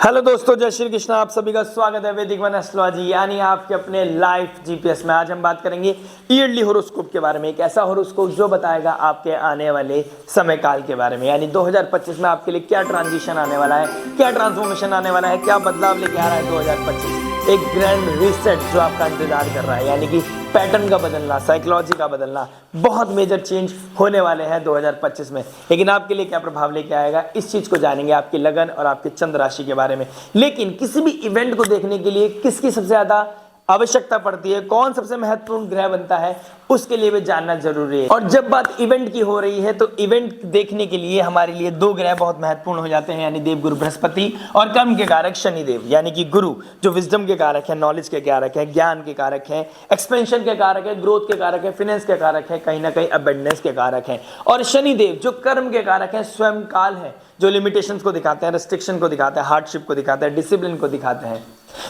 Hello दोस्तों, जय श्री कृष्ण। आप सभी का स्वागत है वैदिक वन एस्ट्रोलॉजी यानी आपके अपने लाइफ जीपीएस में। आज हम बात करेंगे ईयरली होरोस्कोप के बारे में। एक ऐसा होरोस्कोप जो बताएगा आपके आने वाले समय काल के बारे में, यानी 2025 में आपके लिए क्या ट्रांजिशन आने वाला है, क्या ट्रांसफॉर्मेशन आने वाला है, क्या बदलाव लेके आ रहा है 2025। एक ग्रैंड रीसेट जो आपका इंतजार कर रहा है, यानी कि पैटर्न का बदलना, साइकोलॉजी का बदलना, बहुत मेजर चेंज होने वाले हैं 2025 में। लेकिन आपके लिए क्या प्रभाव लेके आएगा, इस चीज को जानेंगे, आपकी लगन और आपके चंद्र राशि के बारे में। लेकिन किसी भी इवेंट को देखने के लिए किसकी सबसे ज्यादा आवश्यकता पड़ती है, कौन सबसे महत्वपूर्ण ग्रह बनता है, उसके लिए भी जानना जरूरी है। और जब बात इवेंट की हो रही है तो इवेंट देखने के लिए हमारे लिए दो ग्रह बहुत महत्वपूर्ण हो जाते हैं, यानी देवगुरु बृहस्पति और कर्म के कारक शनिदेव। यानी कि गुरु जो विजडम के कारक है, नॉलेज के कारक है, ज्ञान के कारक है, एक्सपेंशन के कारक है, ग्रोथ के कारक है, फाइनेंस के कारक है, कहीं ना कहीं अबंडेंस के कारक है। और शनिदेव जो कर्म के कारक है, स्वयं काल है, जो लिमिटेशंस को दिखाते हैं, रेस्ट्रिक्शन को दिखाते हैं, हार्डशिप को दिखाते हैं, डिसिप्लिन को दिखाते हैं,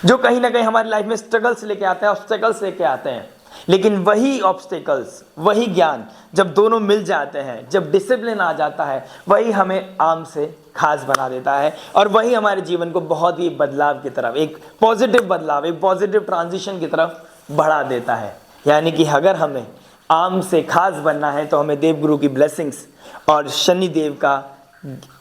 जो कहीं ना कहीं हमारी लाइफ में स्ट्रगल्स लेके आते हैं, ऑब्स्टेकल्स लेके आते हैं। लेकिन वही ऑब्स्टेकल्स, वही ज्ञान जब दोनों मिल जाते हैं, जब डिसिप्लिन आ जाता है, वही हमें आम से खास बना देता है और वही हमारे जीवन को बहुत ही बदलाव की तरफ, एक पॉजिटिव बदलाव, एक पॉजिटिव ट्रांजिशन की तरफ बढ़ा देता है। यानी कि अगर हमें आम से खास बनना है तो हमें देवगुरु की ब्लेसिंग्स और शनिदेव का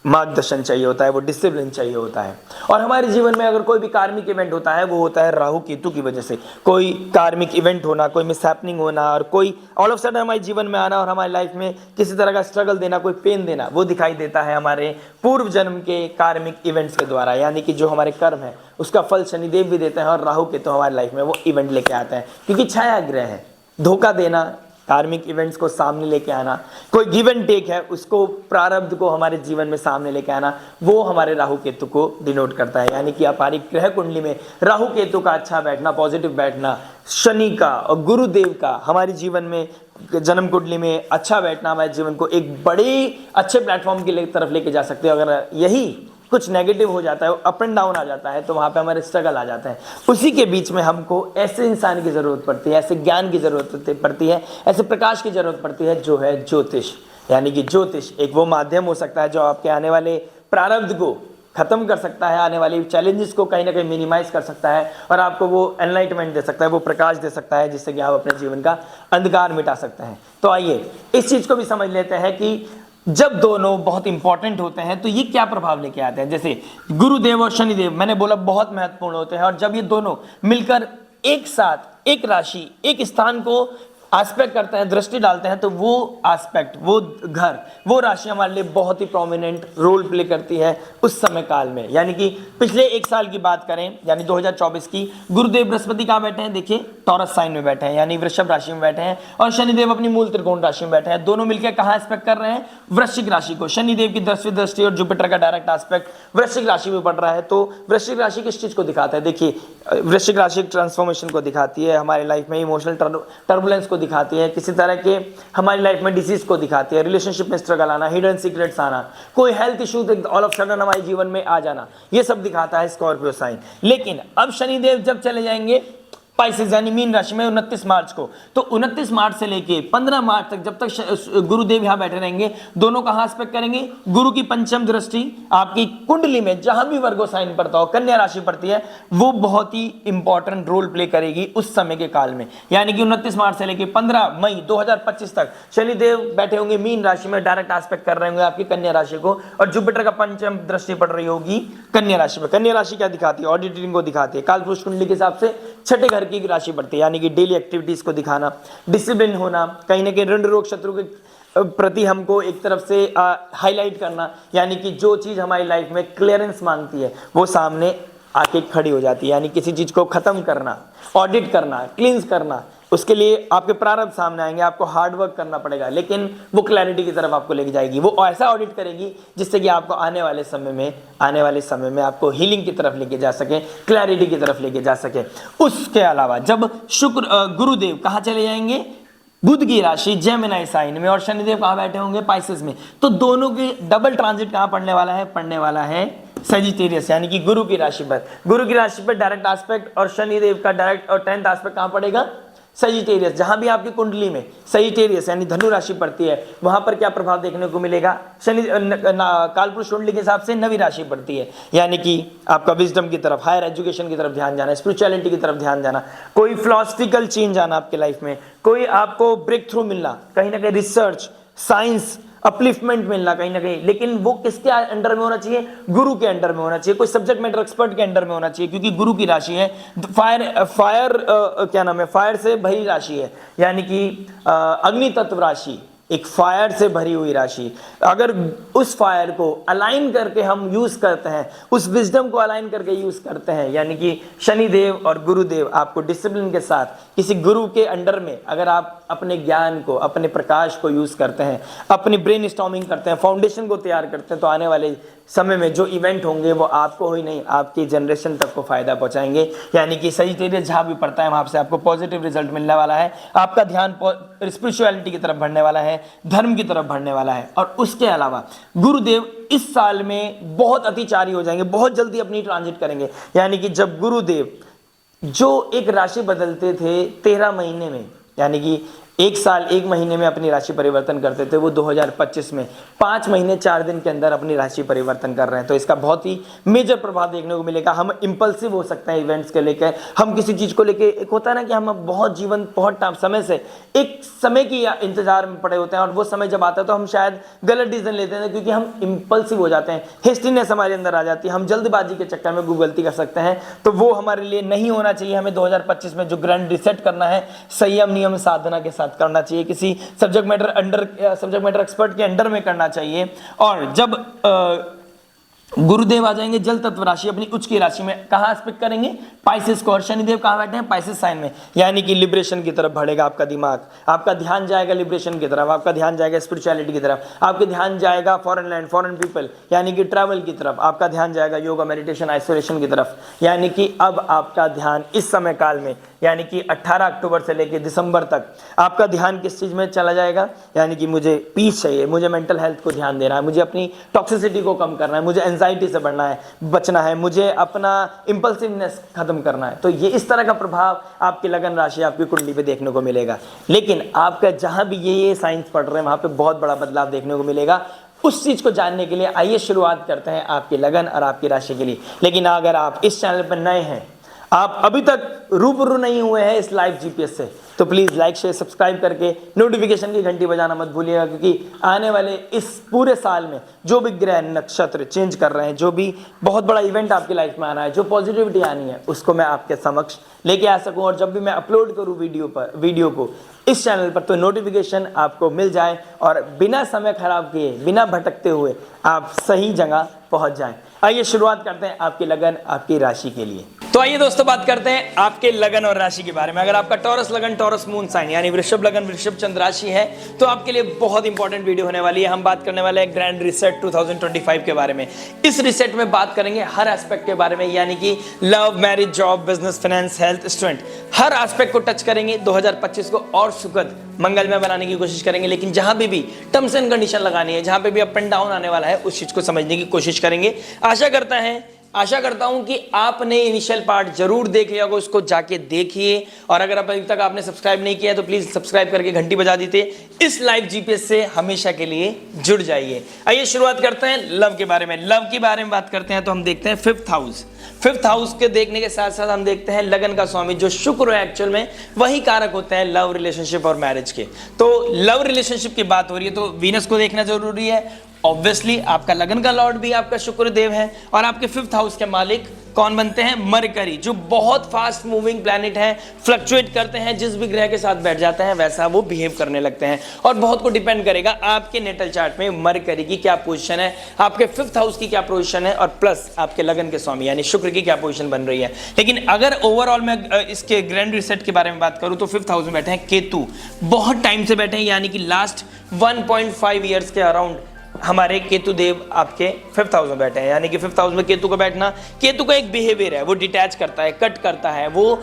मार्गदर्शन चाहिए होता है, वो डिसिप्लिन चाहिए होता है। और हमारे जीवन में अगर कोई भी कार्मिक इवेंट होता है, वो होता है राहु केतु की वजह से। कोई कार्मिक इवेंट होना, कोई मिसहैपनिंग होना और कोई ऑल ऑफ सडन हमारे जीवन में आना और हमारी लाइफ में किसी तरह का स्ट्रगल देना, कोई पेन देना, वो दिखाई देता है हमारे पूर्व जन्म के कार्मिक इवेंट्स के द्वारा। यानी कि जो हमारे कर्म है उसका फल शनिदेव भी देते हैं और राहु केतु हमारी लाइफ में वो इवेंट लेके आते हैं, क्योंकि छाया ग्रह है। धोखा देना, कार्मिक इवेंट्स को सामने लेके आना, कोई गिव एंड टेक है, उसको प्रारब्ध को हमारे जीवन में सामने लेके आना, वो हमारे राहु केतु को डिनोट करता है। यानी कि अपारिक ग्रह कुंडली में राहु केतु का अच्छा बैठना, पॉजिटिव बैठना, शनि का और गुरुदेव का हमारे जीवन में जन्म कुंडली में अच्छा बैठना हमारे जीवन को एक बड़े अच्छे प्लेटफॉर्म की तरफ लेके जा सकते हैं। अगर यही कुछ नेगेटिव हो जाता है, अप एंड डाउन आ जाता है, तो वहाँ पे हमारे स्ट्रगल आ जाता है। उसी के बीच में हमको ऐसे इंसान की ज़रूरत पड़ती है, ऐसे ज्ञान की ज़रूरत पड़ती है, ऐसे प्रकाश की ज़रूरत पड़ती है, जो है ज्योतिष। यानी कि ज्योतिष एक वो माध्यम हो सकता है जो आपके आने वाले प्रारब्ध को खत्म कर सकता है, आने वाली चैलेंजेस को कहीं ना कहीं मिनिमाइज कर सकता है और आपको वो एनलाइटमेंट दे सकता है, वो प्रकाश दे सकता है, जिससे कि आप अपने जीवन का अंधकार मिटा सकते हैं। तो आइए इस चीज़ को भी समझ लेते हैं कि जब दोनों बहुत इंपॉर्टेंट होते हैं तो ये क्या प्रभाव लेके आते हैं। जैसे गुरुदेव और शनिदेव मैंने बोला बहुत महत्वपूर्ण होते हैं, और जब ये दोनों मिलकर एक साथ एक राशि, एक स्थान को एस्पेक्ट करते हैं, दृष्टि डालते हैं, तो वो एस्पेक्ट, वो घर, वो राशि हमारे लिए बहुत ही प्रोमिनेंट रोल प्ले करती है उस समय काल में। यानी कि पिछले एक साल की बात करें, यानी 2024 की, गुरुदेव बृहस्पति कहाँ बैठे हैं, देखिए टॉरस साइन में बैठे हैं, यानी वृषभ राशि में बैठे हैं, और शनिदेव अपनी मूल त्रिकोण राशि में बैठे हैं। दोनों मिलकर कहाँ एस्पेक्ट कर रहे हैं, वृश्चिक राशि को। शनिदेव की 10वीं दृष्टि और जुपिटर का डायरेक्ट एस्पेक्ट वृश्चिक राशि में पड़ रहा है। तो वृश्चिक राशि किस चीज को दिखाता है, देखिए वृश्चिक राशि ट्रांसफॉर्मेशन को दिखाती है, हमारे लाइफ में इमोशनल टर्बुलेंस को दिखाती है, किसी तरह के हमारी लाइफ में डिसीज को दिखाती है, रिलेशनशिप में स्ट्रगल आना, हिडन सीक्रेट्स आना, कोई health issue all of sudden हमारे जीवन में आ जाना, ये सब दिखाता है स्कॉर्पियो साइन। लेकिन अब शनिदेव जब चले जाएंगे स्पाइसेस यानी मीन राशि में 29 मार्च को, तो 29 मार्च से लेके 15 मार्च तक जब तक गुरुदेव यहां बैठे रहेंगे, दोनों कहां एस्पेक्ट करेंगे, गुरु की पंचम दृष्टि आपकी कुंडली में जहां भी वर्गो साइन पड़ता हो, कन्या राशि पड़ती है, वो बहुत ही इंपॉर्टेंट रोल प्ले करेगी उस समय के काल में। यानी कि 29 मार्च से लेके 15 मई 2025 तक शनिदेव बैठे होंगे मीन राशि में, डायरेक्ट एस्पेक्ट कर रहे होंगे आपकी कन्या राशि को, और जुपिटर का पंचम दृष्टि पड़ रही होगी कन्या राशि में। कन्या राशि क्या दिखाती है, ऑडिटिंग को दिखाती है, कालपुरुष कुंडली के हिसाब से छठे घर की राशि पड़ती है, यानी कि डेली एक्टिविटीज को दिखाना, डिसिप्लिन होना, कहीं ना कहीं ऋण रोग शत्रु के प्रति हमको एक तरफ से हाईलाइट करना, यानी कि जो चीज हमारी लाइफ में क्लियरेंस मांगती है वो सामने आके खड़ी हो जाती है। यानी किसी चीज को खत्म करना, ऑडिट करना, क्लींस करना, उसके लिए आपके प्रारब्ध सामने आएंगे, आपको हार्ड वर्क करना पड़ेगा, लेकिन वो क्लैरिटी की तरफ आपको लेके जाएगी। वो ऐसा ऑडिट करेगी जिससे कि आपको आने वाले समय में आपको हीलिंग की तरफ लेके जा सके, क्लैरिटी की तरफ लेके जा सके। उसके अलावा जब गुरुदेव कहाँ चले जाएंगे, बुध की राशि जेमिनी साइन में, और शनिदेव कहाँ बैठे होंगे, पाइसेस में, तो दोनों की डबल ट्रांजिट कहाँ पड़ने वाला है सेजिटेरियस, यानी कि गुरु की राशि पर। गुरु की राशि पर डायरेक्ट एस्पेक्ट और शनिदेव का डायरेक्ट और 10th एस्पेक्ट कहाँ पड़ेगा, सजिटेरियस, जहां भी आपकी कुंडली में सजिटेरियस यानी धनु राशि पड़ती है वहां पर क्या प्रभाव देखने को मिलेगा? शनि कालपुरुष कुंडली के हिसाब से नवी राशि पड़ती है, यानी कि आपका विजडम की तरफ, हायर एजुकेशन की तरफ ध्यान जाना, स्पिरिचुअलिटी की तरफ ध्यान जाना, कोई फिलोसफिकल चेंज आना आपके लाइफ में, कोई आपको ब्रेक थ्रू मिलना, कहीं ना कहीं रिसर्च, साइंस, अपलिफ्टमेंट मिलना कहीं ना कहीं। लेकिन वो किसके अंडर में होना चाहिए? गुरु के अंडर में होना चाहिए, कोई सब्जेक्ट मैटर एक्सपर्ट के अंडर में होना चाहिए, क्योंकि गुरु की राशि है फायर से भरी राशि है, यानी कि अग्नि तत्व राशि, एक फायर से भरी हुई राशि। अगर उस फायर को अलाइन करके हम यूज करते हैं, उस विजडम को अलाइन करके यूज करते हैं, यानी कि शनिदेव और गुरुदेव आपको डिसिप्लिन के साथ किसी गुरु के अंडर में अगर आप अपने ज्ञान को, अपने प्रकाश को यूज करते हैं, अपनी ब्रेन स्टॉर्मिंग करते हैं, फाउंडेशन को तैयार करते हैं, तो आने वाले समय में जो इवेंट होंगे वो आपको ही नहीं आपकी जनरेशन तक को फायदा पहुंचाएंगे। यानी कि सजिटेरियस जहां भी पड़ता है वहां से आपको पॉजिटिव रिजल्ट मिलने वाला है, आपका ध्यान स्पिरिचुअलिटी की तरफ बढ़ने वाला है, धर्म की तरफ बढ़ने वाला है। और उसके अलावा गुरुदेव इस साल में बहुत अतिचारी हो जाएंगे, बहुत जल्दी अपनी ट्रांजिट करेंगे। यानी कि जब गुरुदेव जो एक राशि बदलते थे 13 महीने में, यानी कि एक साल 1 महीने में अपनी राशि परिवर्तन करते थे, वो 2025 में 5 महीने 4 दिन के अंदर अपनी राशि परिवर्तन कर रहे हैं। तो इसका बहुत ही मेजर प्रभाव देखने को मिलेगा। हम इंपल्सिव हो सकते हैं इवेंट्स के लेकर, हम किसी चीज को लेके, एक होता है ना कि हम बहुत जीवन बहुत समय से एक समय की इंतजार में पड़े होते हैं, और वो समय जब आता है तो हम शायद गलत डिसीजन लेते हैं, क्योंकि हम इंपल्सिव हो जाते हैं, हेस्टीनेस हमारे अंदर आ जाती है, हम जल्दबाजी के चक्कर में गलती कर सकते हैं। तो वो हमारे लिए नहीं होना चाहिए। हमें 2025 में जो ग्रैंड रिसेट करना है, संयम नियम साधना के साथ करना चाहिए, किसी सब्जेक्ट मैटर एक्सपर्ट के अंडर में करना चाहिए। और जब गुरुदेव आ जाएंगे जल तत्व राशि अपनी उच्च की राशि में, कहां स्पिक करेंगे? पाइसेस को। और शनिदेव कहां बैठे हैं? पाइसेस साइन में, यानी कि लिबरेशन की तरफ बढ़ेगा आपका दिमाग, आपका ध्यान जाएगा लिबरेशन की तरफ, आपका ध्यान जाएगा स्पिरिचुअलिटी की तरफ, आपके ध्यान जाएगा फॉरेन लैंड, फॉरेन पीपल, यानी कि ट्रैवल की तरफ, आपका ध्यान जाएगा योगा, मेडिटेशन, आइसोलेशन की तरफ। यानी कि अब आपका ध्यान इस समय काल में, यानी कि 18 अक्टूबर से लेकर दिसंबर तक आपका ध्यान किस चीज में चला जाएगा? यानी कि मुझे पीस चाहिए, मुझे मेंटल हेल्थ को ध्यान देना है, मुझे अपनी टॉक्सिसिटी को कम करना है, मुझे एंजाइटी से बचना है, मुझे अपना इंपल्सिवनेस खत्म करना है। तो ये इस तरह का प्रभाव आपकी लगन राशि, आपकी कुंडली पे देखने को मिलेगा। लेकिन आपका जहां भी ये साइंस पढ़ रहे हैं वहां पे बहुत बड़ा बदलाव देखने को मिलेगा। उस चीज को जानने के लिए आइए शुरुआत करते हैं आपकी लगन और आपकी राशि के लिए। लेकिन अगर आप इस चैनल पर नए हैं, आप अभी तक रूबरू नहीं हुए हैं इस लाइव जीपीएस से, तो प्लीज लाइक शेयर सब्सक्राइब करके नोटिफिकेशन की घंटी बजाना मत भूलिएगा, क्योंकि आने वाले इस पूरे साल में जो भी ग्रह नक्षत्र चेंज कर रहे हैं, जो भी बहुत बड़ा इवेंट आपकी लाइफ में आना है, जो पॉजिटिविटी आनी है, उसको मैं आपके समक्ष लेके आ सकूं। और जब भी मैं अपलोड करूं वीडियो को इस चैनल पर, तो नोटिफिकेशन आपको मिल जाए और बिना समय खराब किए, बिना भटकते हुए आप सही जगह पहुंच जाएं। आइए शुरुआत करते हैं आपकी लगन, आपकी राशि के लिए। तो आइए दोस्तों बात करते हैं आपके लगन और राशि के बारे में। अगर आपका टॉरस लगन, टॉरस मून साइन यानी वृषभ लगन, वृषभ चंद्र राशि है, तो आपके लिए बहुत इंपॉर्टेंट वीडियो होने वाली है। हम बात करने वाले हैं ग्रैंड रिसेट 2025 के बारे में। इस रिसेट में बात करेंगे हर एस्पेक्ट के बारे में, यानी कि love, marriage, job, business, finance, health, student, हर एस्पेक्ट को टच करेंगे। 2025 को और सुखद मंगलमय बनाने की कोशिश करेंगे। लेकिन जहां भी टर्म्स एंड कंडीशन लगानी है, जहां पे भी अप एंड डाउन आने वाला है, उस चीज को समझने की कोशिश करेंगे। आशा करता हूं कि आपने इनिशियल पार्ट जरूर देख लिया होगा, उसको जाके देखिए। और अगर अभी तक आपने सब्सक्राइब नहीं किया है तो प्लीज सब्सक्राइब करके घंटी बजा दीजिए। इस लाइव जीपीएस से हमेशा के लिए जुड़ जाइए। आइए शुरुआत करते हैं लव के बारे में। लव के बारे में बात करते हैं तो हम देखते हैं फिफ्थ हाउस के देखने के साथ साथ हम देखते हैं लगन का स्वामी जो शुक्र है, एक्चुअल में वही कारक होते हैं लव रिलेशनशिप और मैरिज के। तो लव रिलेशनशिप की बात हो रही है तो वीनस को देखना जरूरी है। ऑब्वियसली आपका लगन का लॉर्ड भी आपका शुक्र देव है, और आपके 5th हाउस के मालिक कौन बनते हैं? मरकरी, जो बहुत फास्ट मूविंग प्लैनेट है, फ्लक्चुएट करते हैं, जिस भी ग्रह के साथ बैठ जाते हैं वैसा वो बिहेव करने लगते हैं। और बहुत को डिपेंड करेगा आपके नेटल चार्ट में मरकरी की क्या पोजीशन है, आपके 5th हाउस की क्या पोजीशन है, और प्लस आपके लगन के स्वामी यानी शुक्र की क्या पोजीशन बन रही है। लेकिन अगर ओवरऑल में इसके ग्रैंड रिसेट के बारे में बात करूं तो 5th हाउस में बैठे हैं केतु, बहुत टाइम से बैठे हैं, यानी कि लास्ट 1.5 ईयर्स के अराउंड हमारे केतु देव आपके 5th हाउस में बैठे हैं, यानी कि 5th हाउस में केतु का बैठना, केतु का एक बिहेवियर है, वो डिटैच करता है, कट करता है, वो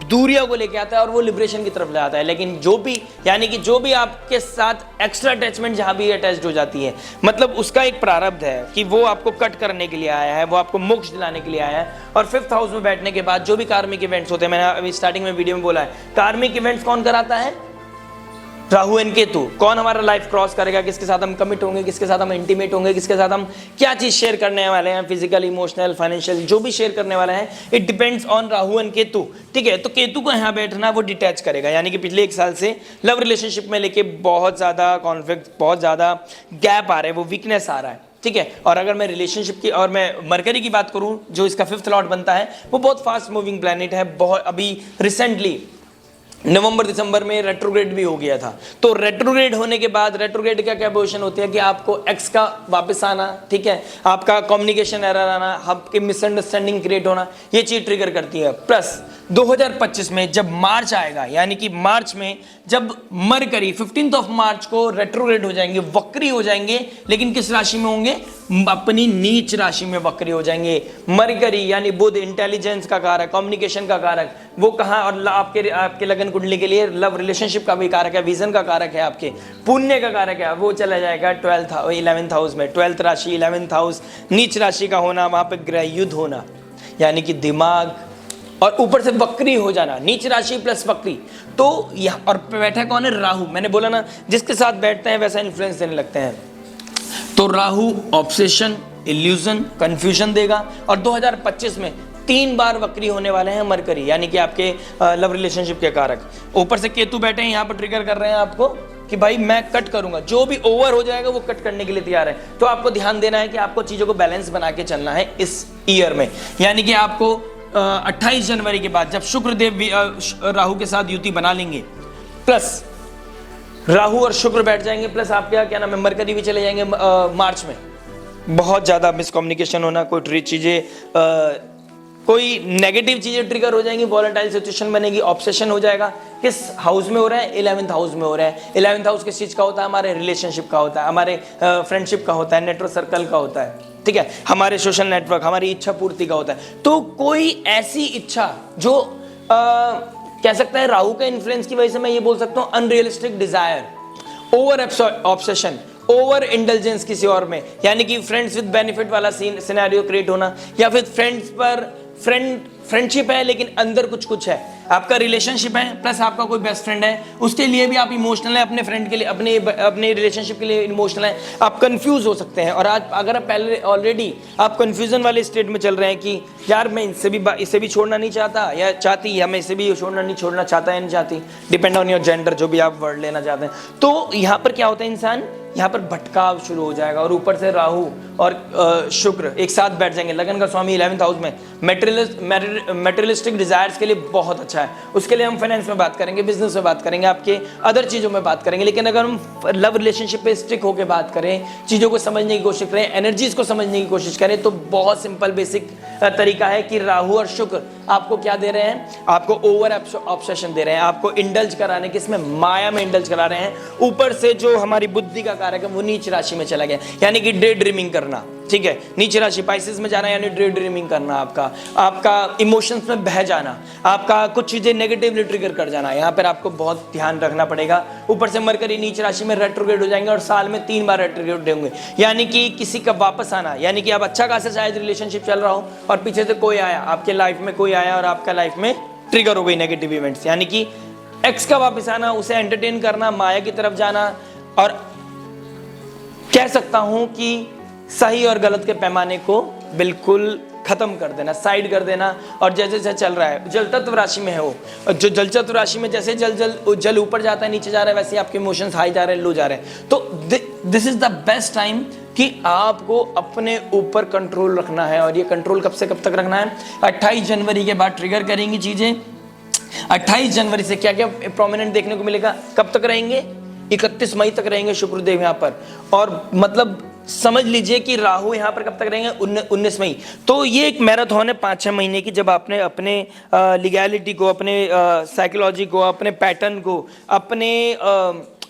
दूरियों को लेके आता है और वो लिबरेशन की तरफ ले आता है। लेकिन जो भी, यानी कि जो भी आपके साथ एक्स्ट्रा अटैचमेंट जहां भी अटैच्ड हो जाती है, मतलब उसका एक प्रारब्ध है कि वो आपको कट करने के लिए आया है, वो आपको मोक्ष दिलाने के लिए आया है। और 5th हाउस में बैठने के बाद जो भी कार्मिक इवेंट्स होते हैं, मैंने अभी स्टार्टिंग में वीडियो में बोला है, कार्मिक इवेंट्स कौन कराता है? राहु एंड केतु। कौन हमारा लाइफ क्रॉस करेगा, किसके साथ हम कमिट होंगे, किसके साथ हम इंटीमेट होंगे, किसके साथ हम क्या चीज शेयर करने वाले हैं, फिजिकल, इमोशनल, फाइनेंशियल, जो भी शेयर करने वाले हैं, it depends on Rahu and Ketu. ठीक है, तो केतु को यहाँ बैठना वो डिटैच करेगा, यानी कि पिछले 1 साल से लव रिलेशनशिप में लेके बहुत ज्यादा कॉन्फ्लिक्ट, बहुत ज्यादा गैप आ रहा है, वो वीकनेस आ रहा है। ठीक है, और अगर मैं रिलेशनशिप की और मैं मरकरी की बात करूं, जो इसका 5th लॉर्ड बनता है, वो बहुत फास्ट मूविंग प्लैनेट है। बहुत अभी रिसेंटली नवंबर दिसंबर में रेट्रोग्रेड भी हो गया था। तो रेट्रोग्रेड होने के बाद, रेट्रोग्रेड क्या क्या पोजिशन होती है कि आपको एक्स का वापस आना, ठीक है, आपका कम्युनिकेशन एरर आना, आपके मिसअंडरस्टैंडिंग क्रिएट होना, ये चीज ट्रिगर करती है। प्लस 2025 में जब मार्च आएगा, यानी कि मार्च में जब मरकरी 15 मार्च को रेट्रोग्रेड हो जाएंगे, वक्री हो जाएंगे, लेकिन किस राशि में होंगे? अपनी नीच राशि में वक्री हो जाएंगे। मरकरी यानी बुध, इंटेलिजेंस का कारक, कम्युनिकेशन का कारक, वो कहाँ? और आपके लगन कुंडली के लिए लव रिलेशनशिप का भी कारक है, विजन का कारक है, आपके पुण्य का कारक है, वो चला जाएगा 11th हाउस में। 12th राशि, 11th हाउस, नीच राशि का होना, वहां पे ग्रह युद्ध होना, यानी कि दिमाग, और ऊपर से वक्री हो जाना, नीच राशि प्लस वक्री। तो यहाँ और बैठा कौन है? राहु। मैंने बोला ना, जिसके साथ बैठते हैं वैसा इन्फ्लुएंस देने लगते हैं। तो राहु ऑब्सेशन, इल्यूजन, कंफ्यूजन देगा। और 2025 में 3 बार वक्री होने वाले हैं मरकरी, यानी कि आपके लव रिलेशनशिप के कारक। ऊपर से केतु बैठे हैं, यहाँ पर ट्रिगर कर रहे हैं आपको कि भाई मैं कट करूंगा, जो भी ओवर हो जाएगा वो कट करने के लिए तैयार है। तो आपको ध्यान देना है कि आपको चीजों को बैलेंस बना के चलना है इस ईयर में, यानी कि आपको 28 जनवरी के बाद जब शुक्रदेव राहु के साथ युति बना लेंगे, प्लस राहु और शुक्र बैठ जाएंगे, प्लस आपके क्या नाम है, मरकरी भी चले जाएंगे मार्च में। बहुत ज्यादा मिसकम्युनिकेशन होना, कोई चीजें कोई नेगेटिव चीजें ट्रिगर हो जाएंगी, वॉलेटाइल सिचुएशन बनेगी, ऑब्सेशन हो जाएगा। किस हाउस में हो रहा है? 11th हाउस में हो रहा है। 11th हाउस किस चीज का होता है? हमारे रिलेशनशिप का होता है, हमारे फ्रेंडशिप का होता है, नेटवर्क सर्कल का होता है, ठीक है, हमारे सोशल नेटवर्क, हमारी इच्छा पूर्ति का होता है। तो कोई ऐसी इच्छा जो कह सकता है राहु के इन्फ्लुएंस की वजह से मैं ये बोल सकता हूँ unrealistic desire, over obsession, over intelligence किसी और में, यानी कि फ्रेंड्स विद बेनिफिट वाला सिनेरियो क्रिएट होना, या फिर फ्रेंड्स पर फ्रेंडशिप है लेकिन अंदर कुछ कुछ है, आपका रिलेशनशिप है प्लस आपका कोई बेस्ट फ्रेंड है, उसके लिए भी आप इमोशनल है, अपने फ्रेंड के लिए, अपने रिलेशनशिप के लिए इमोशनल है, आप कंफ्यूज हो सकते हैं। और आज अगर आप पहले ऑलरेडी आप कंफ्यूजन वाले स्टेट में चल रहे हैं कि यार मैं इसे भी छोड़ना नहीं चाहता या चाहती, या मैं इसे भी छोड़ना चाहता है नहीं चाहती, डिपेंड ऑन योर जेंडर, जो भी आप वर्ड लेना चाहते हैं। तो यहाँ पर क्या होता है, इंसान यहाँ पर भटकाव शुरू हो जाएगा। और ऊपर से राहु और शुक्र एक साथ बैठ जाएंगे, लगन का स्वामी 11th हाउस में, मेटेरियलिस्टिक डिजायर्स के लिए बहुत अच्छा है। उसके लिए हम फाइनेंस में बात करेंगे, बिजनेस में बात करेंगे, आपके अदर चीज़ों में बात करेंगे। लेकिन अगर हम लव रिलेशनशिप पे स्टिक होकर बात करें, चीज़ों को समझने की कोशिश करें, एनर्जीज को समझने की कोशिश करें, तो बहुत सिंपल बेसिक तरीका है कि राहु और शुक्र आपको क्या दे रहे हैं? आपको ओवर ऑब्सेशन दे रहे हैं, आपको इंडल्ज कराने के, इसमें माया में इंडल्ज करा रहे हैं। ऊपर से जो हमारी बुद्धि का कारक है वो नीच राशि में चला गया, यानी कि डे ड्रीमिंग करना, ठीक है, नीच राशि पाइसेस में जाना, यानी डे ड्रीमिंग करना, आपका इमोशंस में बह जाना, आपका कुछ चीजें नेगेटिवली ट्रिगर कर जाना, यहाँ पर आपको बहुत ध्यान रखना पड़ेगा। ऊपर से मरकरी नीच राशि में रेट्रोग्रेड हो जाएंगे और साल में 3 बार रेट्रोग्रेड होंगे, यानी कि किसी का वापस आना, यानी कि आप अच्छा खासा शायद रिलेशनशिप चल रहा हो और पीछे से कोई आया, आपके लाइफ में कोई आया और आपका लाइफ में ट्रिगर हो गई नेगेटिव इवेंट्स, यानी कि एक्स का वापस आना, उसे एंटरटेन करना, माया की तरफ जाना, और कह सकता हूं कि सही और गलत के पैमाने को बिल्कुल खत्म कर देना, साइड कर देना। और जैसे जैसे चल रहा है, जल तत्व राशि में है वो, जो जल तत्व राशि में जैसे जल ऊपर जाता है नीचे जा रहा है, वैसे आपके इमोशंस हाई जा रहे हैं, लो जा रहे हैं। तो this is the best time कि आपको अपने ऊपर कंट्रोल रखना है। और ये कंट्रोल कब से कब तक रखना है? 28 जनवरी के बाद ट्रिगर करेंगी चीजें। 28 जनवरी से क्या क्या प्रोमिनेंट देखने को मिलेगा? कब तक रहेंगे? 31 मई तक रहेंगे शुक्रदेव यहाँ पर। और मतलब समझ लीजिए कि राहु यहाँ पर कब तक रहेंगे? 19 मई। तो ये एक मैराथन है 5-6 महीने की, जब आपने अपने लीगैलिटी को, अपने साइकोलॉजी को, अपने पैटर्न को, अपने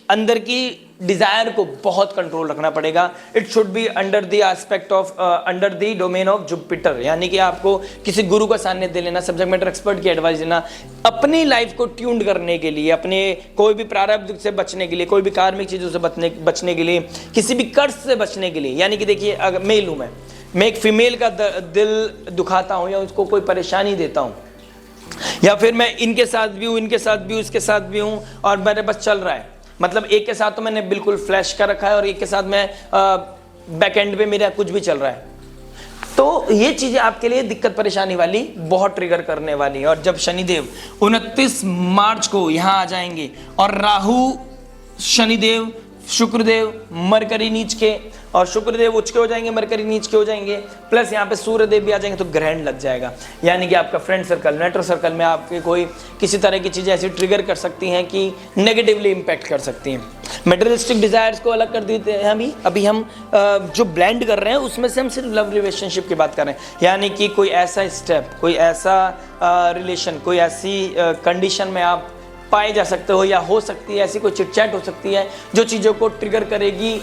अंदर की डिजायर को बहुत कंट्रोल रखना पड़ेगा। It should be under the aspect of under the domain of Jupiter, यानी कि आपको किसी गुरु का सानिध्य लेना, सब्जेक्ट मैटर एक्सपर्ट की एडवाइस लेना, अपनी लाइफ को ट्यून करने के लिए, अपने कोई भी प्रारब्ध से बचने के लिए, कोई भी कार्मिक चीजों से बचने के लिए, किसी भी कर्ज से बचने के लिए। यानी कि देखिए, अगर मेल हूं मैं एक फीमेल का दिल दुखाता हूं या उसको कोई परेशानी देता हूं, या फिर मैं इनके साथ भी हूं, इनके साथ भी हूं, इसके साथ भी हूं और मेरे बस चल रहा है, मतलब एक के साथ तो मैंने बिल्कुल फ्लैश कर रखा है और एक के साथ मैं बैक एंड पे मेरा कुछ भी चल रहा है, तो ये चीजें आपके लिए दिक्कत परेशानी वाली, बहुत ट्रिगर करने वाली है। और जब शनिदेव 29 मार्च को यहां आ जाएंगे और राहु, शनिदेव, शुक्रदेव मरकरी नीच के, और शुक्रदेव उच्च के हो जाएंगे, मरकरी नीच के हो जाएंगे, प्लस यहाँ पे सूर्यदेव भी आ जाएंगे, तो ग्रहण लग जाएगा। यानी कि आपका फ्रेंड सर्कल, नेटवर्क सर्कल में आपके कोई किसी तरह की चीज़ें ऐसी ट्रिगर कर सकती हैं कि नेगेटिवली इम्पैक्ट कर सकती हैं। मटेरियलिस्टिक डिजायर्स को अलग कर देते हैं। अभी हम जो ब्लेंड कर रहे हैं उसमें से हम सिर्फ लव रिलेशनशिप की बात कर रहे हैं, यानी कि कोई ऐसा स्टेप, कोई ऐसा रिलेशन, कोई ऐसी कंडीशन में आप पाए जा सकते हो या हो सकती है, ऐसी कोई चिटचैट हो सकती है जो चीज़ों को ट्रिगर करेगी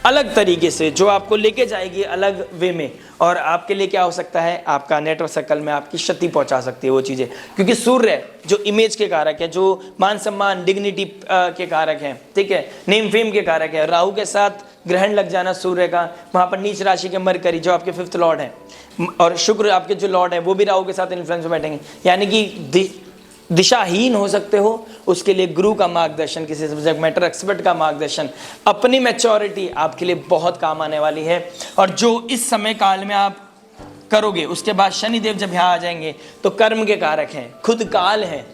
अलग तरीके से, जो आपको लेके जाएगी अलग वे में, और आपके लिए क्या हो सकता है, आपका नेटवर्क सर्कल में आपकी क्षति पहुंचा सकती है वो चीज़ें। क्योंकि सूर्य जो इमेज के कारक है, जो मान सम्मान डिग्निटी के कारक हैं, ठीक है, नेम फेम के कारक है, राहु के साथ ग्रहण लग जाना सूर्य का, वहाँ पर नीच राशि के मरकरी जो आपके 5th लॉर्ड हैं, और शुक्र आपके जो लॉर्ड है वो भी राहु के साथ इन्फ्लुएंस में बैठेंगे, यानी कि दिशाहीन हो सकते हो। उसके लिए गुरु का मार्गदर्शन, किसी सब्जेक्ट मैटर एक्सपर्ट का मार्गदर्शन, अपनी मैच्योरिटी आपके लिए बहुत काम आने वाली है। और जो इस समय काल में आप करोगे, उसके बाद शनिदेव जब यहाँ आ जाएंगे तो कर्म के कारक हैं, खुद काल हैं,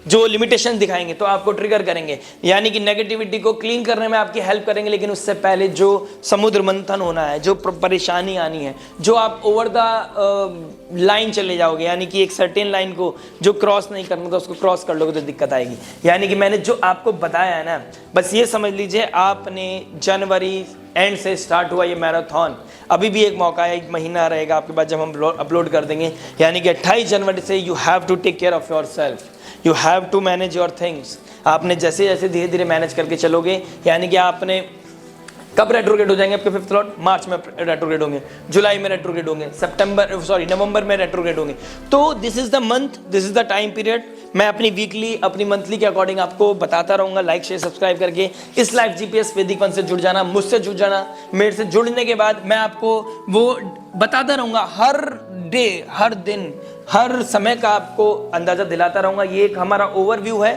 जो लिमिटेशन दिखाएंगे तो आपको ट्रिगर करेंगे, यानी कि नेगेटिविटी को क्लीन करने में आपकी हेल्प करेंगे। लेकिन उससे पहले जो समुद्र मंथन होना है, जो परेशानी आनी है, जो आप ओवर द लाइन चले जाओगे, यानी कि एक सर्टेन लाइन को जो क्रॉस नहीं करना था उसको क्रॉस कर लोगे तो दिक्कत आएगी। यानी कि मैंने जो आपको बताया है ना, बस ये समझ लीजिए, आपने जनवरी एंड से स्टार्ट हुआ ये मैराथन, अभी भी एक मौका है, एक महीना रहेगा आपके पास जब हम अपलोड कर देंगे, यानी कि 28 जनवरी से you have to take care of your self, you have to manage your things. आपने जैसे जैसे धीरे धीरे मैनेज करके चलोगे, यानी कि आपने कब रेट्रोग्रेड हो जाएंगे आपके 5th लॉर्ड, मार्च में रेट्रोग्रेड होंगे, जुलाई में रेट्रोग्रेड होंगे, नवंबर में रेट्रोग्रेड होंगे। तो this is the month, this is the time period. मैं अपनी वीकली, अपनी मंथली के अकॉर्डिंग आपको बताता रहूंगा। लाइक शेयर सब्सक्राइब करके इस लाइव जीपीएस वैदिक वन से जुड़ जाना, मुझसे जुड़ जाना। मेरे से जुड़ने के बाद मैं आपको वो बताता रहूंगा, हर डे, हर दिन, हर समय का आपको अंदाजा दिलाता रहूंगा। ये एक हमारा ओवरव्यू है,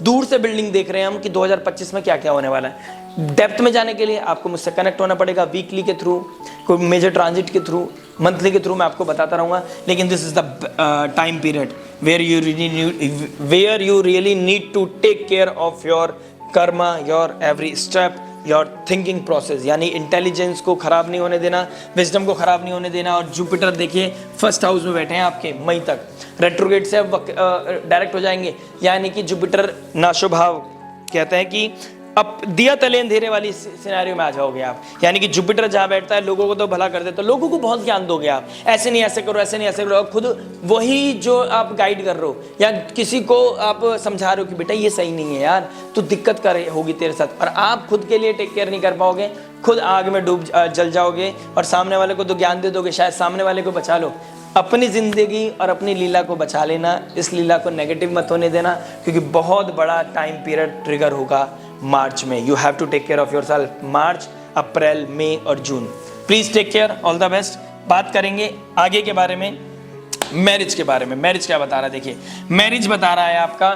दूर से बिल्डिंग देख रहे हैं हम कि 2025 में क्या क्या होने वाला है। डेप्थ में जाने के लिए आपको मुझसे कनेक्ट होना पड़ेगा, वीकली के थ्रू, कोई मेजर ट्रांजिट के थ्रू, मंथली के थ्रू मैं आपको बताता रहूंगा। लेकिन this is the time period where you really need to take care of your karma, your every step, your thinking process, यानी इंटेलिजेंस को खराब नहीं होने देना, विजडम को खराब नहीं होने देना। और जुपिटर देखिए 1st हाउस में बैठे हैं आपके, मई तक रेट्रोग्रेड से डायरेक्ट हो जाएंगे, यानी कि जुपिटर नाशुभाव कहते हैं कि अब दिया तले अंधेरे वाली सिनेरियो में आ जाओगे आप। यानी कि जुपिटर जहाँ बैठता है लोगों को तो भला कर देता है, लोगों को बहुत ज्ञान दोगे आप, ऐसे नहीं ऐसे करो, ऐसे नहीं ऐसे करो, खुद वही जो आप गाइड कर रहे हो या किसी को आप समझा रहे हो कि बेटा ये सही नहीं है यार, तो दिक्कत कर होगी तेरे साथ, और आप खुद के लिए टेक केयर नहीं कर पाओगे, खुद आग में जल जाओगे और सामने वाले को तो ज्ञान दे दोगे, शायद सामने वाले को बचा लो। अपनी जिंदगी और अपनी लीला को बचा लेना, इस लीला को नेगेटिव मत होने देना, क्योंकि बहुत बड़ा टाइम पीरियड ट्रिगर होगा मार्च में। You have to take care of your self, March, April, मई और जून। Please take care, all the best. बात करेंगे आगे के बारे में, मैरिज के बारे में। मैरिज क्या बता रहा है, देखिए मैरिज बता रहा है आपका,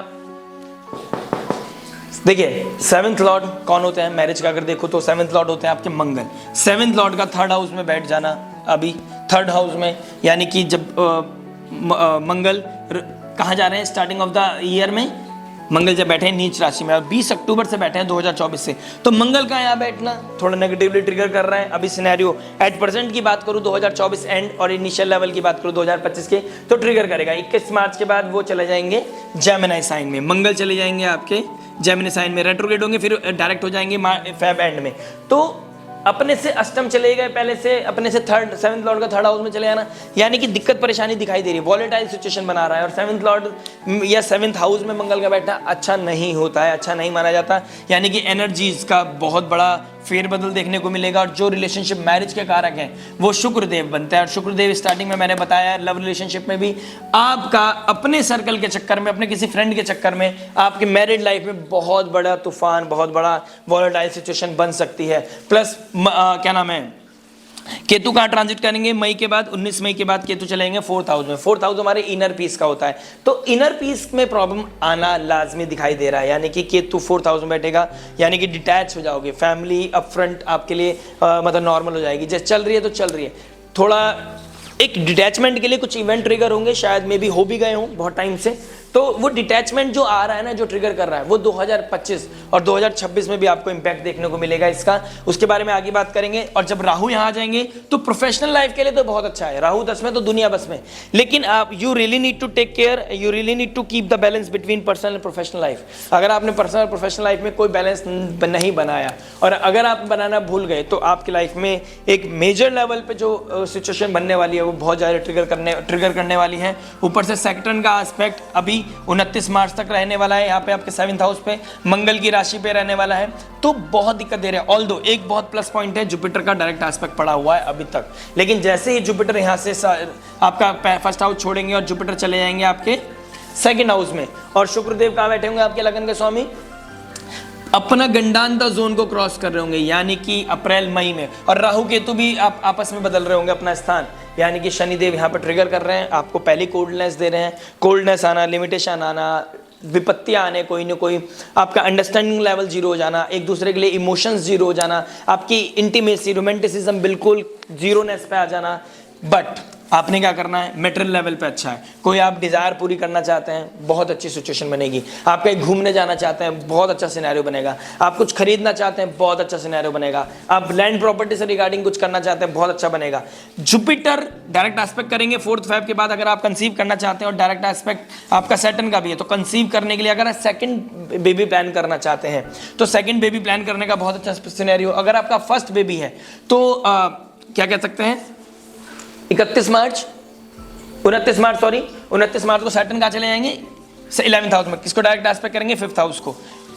देखिए 7th लॉर्ड कौन होते हैं मैरिज का, अगर देखो तो 7th लॉर्ड होते हैं आपके मंगल। 7th लॉर्ड का 3rd हाउस में बैठ जाना, अभी 3rd हाउस में, यानी कि जब मंगल कहाँ जा रहे हैं, स्टार्टिंग ऑफ द ईयर में मंगल जब बैठे हैं नीच राशि में, और 20 अक्टूबर से बैठे हैं 2024 से, तो मंगल का यहाँ बैठना थोड़ा नेगेटिवली ट्रिगर कर रहा है। अभी सिनेरियो एट प्रेजेंट की बात करूँ 2024 एंड और इनिशियल लेवल की बात करूँ 2025 के, तो ट्रिगर करेगा। 21 मार्च के बाद वो चले जाएंगे जेमिनी साइन में, मंगल चले जाएंगे आपके जेमिनी साइन में, रेट्रोग्रेड होंगे, फिर डायरेक्ट हो जाएंगे फेब एंड में। तो अपने से अष्टम चले गए, पहले से अपने से थर्ड, सेवंथ लॉर्ड का थर्ड हाउस में चले जाना, यानी कि दिक्कत परेशानी दिखाई दे रही है, वॉलेटाइल सिचुएशन बना रहा है। और सेवंथ लॉर्ड या सेवंथ हाउस में मंगल का बैठना अच्छा नहीं होता है, अच्छा नहीं माना जाता, यानी कि एनर्जीज का बहुत बड़ा फेरबदल देखने को मिलेगा। और जो रिलेशनशिप मैरिज के कारक हैं वो शुक्रदेव बनते हैं, और शुक्रदेव स्टार्टिंग में मैंने बताया लव रिलेशनशिप में भी आपका अपने सर्कल के चक्कर में, अपने किसी फ्रेंड के चक्कर में आपके मैरिड लाइफ में बहुत बड़ा तूफान, बहुत बड़ा वॉलेटाइल सिचुएशन बन सकती है। प्लस क्या नाम है, केतु कहाँ ट्रांजिट करेंगे मई के बाद, 19 मई के बाद केतु चलेंगे फोर्थ हाउस में। फोर्थ हाउस हमारे इनर पीस का होता है, तो इनर पीस में प्रॉब्लम आना लाजमी दिखाई दे रहा है, यानी कि केतु फोर्थ हाउस में बैठेगा, यानी कि डिटैच हो जाओगे, फैमिली अपफ्रंट आपके लिए मतलब नॉर्मल हो जाएगी, जैसे चल रही है तो चल रही है। थोड़ा एक डिटैचमेंट के लिए कुछ इवेंट ट्रिगर होंगे, शायद मे भी हो भी गए हों बहुत टाइम से, तो वो डिटैचमेंट जो आ रहा है ना, जो ट्रिगर कर रहा है, वो 2025 और 2026 में भी आपको इंपैक्ट देखने को मिलेगा इसका, उसके बारे में आगे बात करेंगे। और जब राहु यहाँ आ जाएंगे तो प्रोफेशनल लाइफ के लिए तो बहुत अच्छा है, राहु 10 में तो दुनिया बस में, लेकिन आप you really need to take care, you really need to keep the balance between personal and professional life. अगर आपने पर्सनल और प्रोफेशनल लाइफ में कोई बैलेंस नहीं बनाया, और अगर आप बनाना भूल गए, तो आपकी लाइफ में एक मेजर लेवल पे जो सिचुएशन बनने वाली है वो बहुत ज़्यादा ट्रिगर करने वाली है। ऊपर से सैटर्न का एस्पेक्ट अभी 29 मार्च तक रहने वाला है, यहाँ पे आपके 7th हाउस पे मंगल की राशि पे रहने वाला है, तो बहुत दिक्कत दे रहा है। ऑल्दो एक बहुत प्लस पॉइंट है, जुपिटर का डायरेक्ट एस्पेक्ट पड़ा हुआ है अभी तक, लेकिन जैसे ही जुपिटर यहाँ से आपका फर्स्ट हाउस छोड़ेंगे और जुपिटर चले जाएंगे आपके 2nd हाउस में, और शुक्रदेव कहाँ बैठे होंगे आपके लगन के स्वामी, अपना गंडांता जोन को क्रॉस कर रहे होंगे, यानी कि अप्रैल मई में। और राहु केतु भी आप आपस में बदल रहे होंगे अपना स्थान, यानी कि शनिदेव यहाँ पर ट्रिगर कर रहे हैं, आपको पहली कोल्डनेस दे रहे हैं, कोल्डनेस आना, लिमिटेशन आना, विपत्तियां आने, कोई ना कोई आपका अंडरस्टैंडिंग लेवल जीरो हो जाना, एक दूसरे के लिए इमोशंस जीरो हो जाना, आपकी इंटीमेसी, रोमांटिसिज्म बिल्कुल जीरोनेस पे आ जाना। बट आपने क्या करना है, मेटेरियल लेवल पे अच्छा है, कोई आप डिजायर पूरी करना चाहते हैं, बहुत अच्छी सिचुएशन बनेगी, आप कहीं घूमने जाना चाहते हैं, बहुत अच्छा सिनेरियो बनेगा, आप कुछ खरीदना चाहते हैं, बहुत अच्छा सिनेरियो बनेगा, आप लैंड प्रॉपर्टी से रिगार्डिंग कुछ करना चाहते हैं, बहुत अच्छा बनेगा। जुपिटर डायरेक्ट एस्पेक्ट करेंगे 4th फेब के बाद, अगर आप कंसीव करना चाहते हैं, और डायरेक्ट एस्पेक्ट आपका सैटर्न का भी है, तो कंसीव करने के लिए अगर आप सेकंड बेबी प्लान करना चाहते हैं, तो सेकंड बेबी प्लान करने का बहुत अच्छा सिनेरियो। अगर आपका फर्स्ट बेबी है तो क्या कह सकते हैं, 29 मार्च को सैटर्न कहाँ चले जाएंगे, 11th हाउस में। किसको डायरेक्ट एस्पेक्ट करेंगे, 5th हाउस को।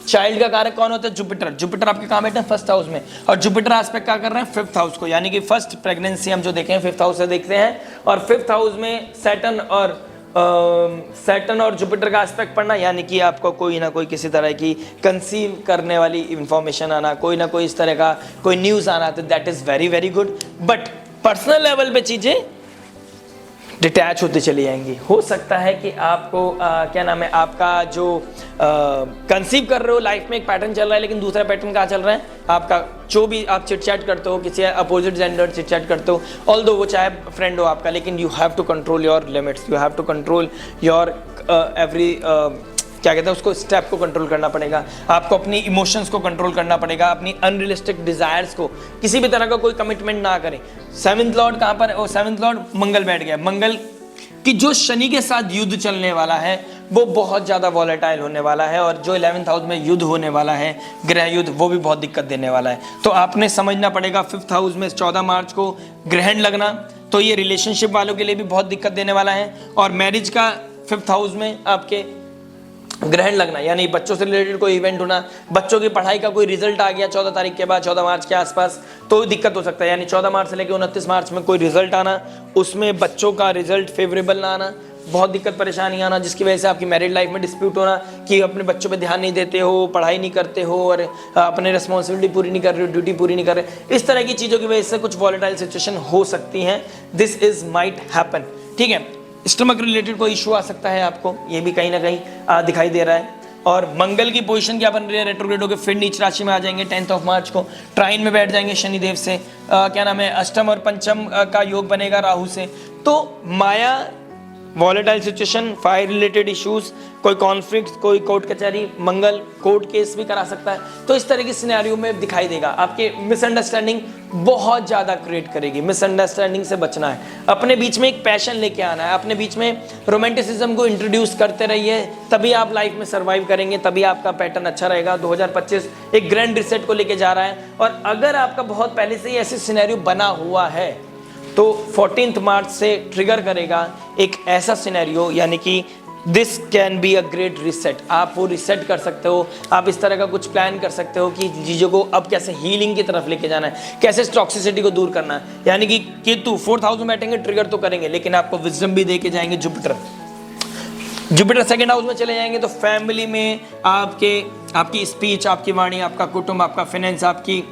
चाइल्ड का कारक कौन होता है, जुपिटर। जुपिटर आपके कहाँ बैठे हैं, 1st हाउस में, और जुपिटर एस्पेक्ट क्या कर रहे हैं, 5th हाउस को, यानी कि फर्स्ट प्रेगनेंसी हम जो देखें 5th हाउस से देखते हैं, और 5th हाउस में सैटर्न और जुपिटर का एस्पेक्ट पढ़ना, यानी कि आपको कोई ना कोई किसी तरह की कंसीव करने वाली इंफॉर्मेशन आना, कोई ना कोई इस तरह का कोई न्यूज़ आना, तो that is very very good. But personal level पे चीज़ें डिटैच होती चली जाएंगी। हो सकता है कि आपको क्या नाम है, आपका जो कंसीव कर रहे हो लाइफ में एक पैटर्न चल रहा है, लेकिन दूसरा पैटर्न कहाँ चल रहा है आपका, जो भी आप चिटचैट करते हो, किसी अपोजिट जेंडर चिटचैट करते हो, ऑल्दो वो चाहे फ्रेंड हो आपका, लेकिन you have to control your limits, you have to control your every क्या कहते हैं उसको, स्टेप को कंट्रोल करना पड़ेगा आपको, अपनी इमोशंस को कंट्रोल करना पड़ेगा, अपनी अनरियलिस्टिक डिजायर्स को, किसी भी तरह का कोई कमिटमेंट ना करें। 7th लॉर्ड कहाँ पर, 7th लॉर्ड मंगल बैठ गया, मंगल कि जो शनि के साथ युद्ध चलने वाला है वो बहुत ज़्यादा वॉलेटाइल होने वाला है, और जो 11th हाउस में युद्ध होने वाला है, ग्रह युद्ध, वो भी बहुत दिक्कत देने वाला है। तो आपने समझना पड़ेगा 5th हाउस में 14 मार्च को ग्रहण लगना, तो ये रिलेशनशिप वालों के लिए भी बहुत दिक्कत देने वाला है। और मैरिज का 5th हाउस में आपके ग्रहण लगना, यानी बच्चों से रिलेटेड कोई इवेंट होना, बच्चों की पढ़ाई का कोई रिजल्ट आ गया 14 तारीख के बाद, 14 मार्च के आसपास, तो दिक्कत हो सकता है। यानी 14 मार्च से लेकर 29 मार्च में कोई रिजल्ट आना, उसमें बच्चों का रिजल्ट फेवरेबल ना आना, बहुत दिक्कत परेशानी आना, जिसकी वजह से आपकी मैरिड लाइफ में डिस्प्यूट होना कि अपने बच्चों पे ध्यान नहीं देते हो, पढ़ाई नहीं करते हो, और अपने रिस्पॉन्सिबिलिटी पूरी नहीं कर रहे हो, ड्यूटी पूरी नहीं कर रहे, इस तरह की चीज़ों की वजह से कुछ वॉलेटाइल सिचुएशन हो सकती हैं। दिस इज माइट हैपन, ठीक है। स्टमक रिलेटेड कोई इशू आ सकता है आपको, ये भी कहीं ना कहीं दिखाई दे रहा है। और मंगल की पोजीशन क्या बन रही है, रेट्रोग्रेड होकर फिर नीच राशि में आ जाएंगे 10th ऑफ मार्च को, ट्राइन में बैठ जाएंगे शनिदेव से, क्या नाम है, अष्टम और पंचम का योग बनेगा राहु से। तो माया volatile situation, fire related issues, कोई कॉन्फ्लिक्ट, कोई कोर्ट कचहरी, मंगल कोर्ट केस भी करा सकता है। तो इस तरह की सिनेरियो में दिखाई देगा। आपके मिसअंडरस्टैंडिंग बहुत ज़्यादा क्रिएट करेगी, मिसअंडरस्टैंडिंग से बचना है। अपने बीच में एक पैशन लेके आना है, अपने बीच में रोमांटिसिज्म को इंट्रोड्यूस करते रहिए, तभी आप लाइफ में सर्वाइव करेंगे, तभी आपका पैटर्न अच्छा रहेगा। 2025 एक ग्रैंड रिसेट को लेके जा रहा है। और अगर आपका बहुत पहले से ही ऐसे सिनेरियो बना हुआ है तो 14 मार्च से ट्रिगर करेगा एक ऐसा सिनेरियो, यानी कि this can be a great reset. आप वो रिसेट कर सकते हो, आप इस तरह का कुछ प्लान कर सकते हो कि चीज़ों को अब कैसे हीलिंग की तरफ लेके जाना है, कैसे टॉक्सिसिटी को दूर करना है। यानी कि केतु 4th हाउस में बैठेंगे, ट्रिगर तो करेंगे, लेकिन आपको विजडम भी दे के जाएंगे। जुपिटर 2nd हाउस में चले जाएंगे तो फैमिली में आपकी स्पीच, आपकी वाणी, आपका कुटुंब, आपका फाइनेंस, आपकी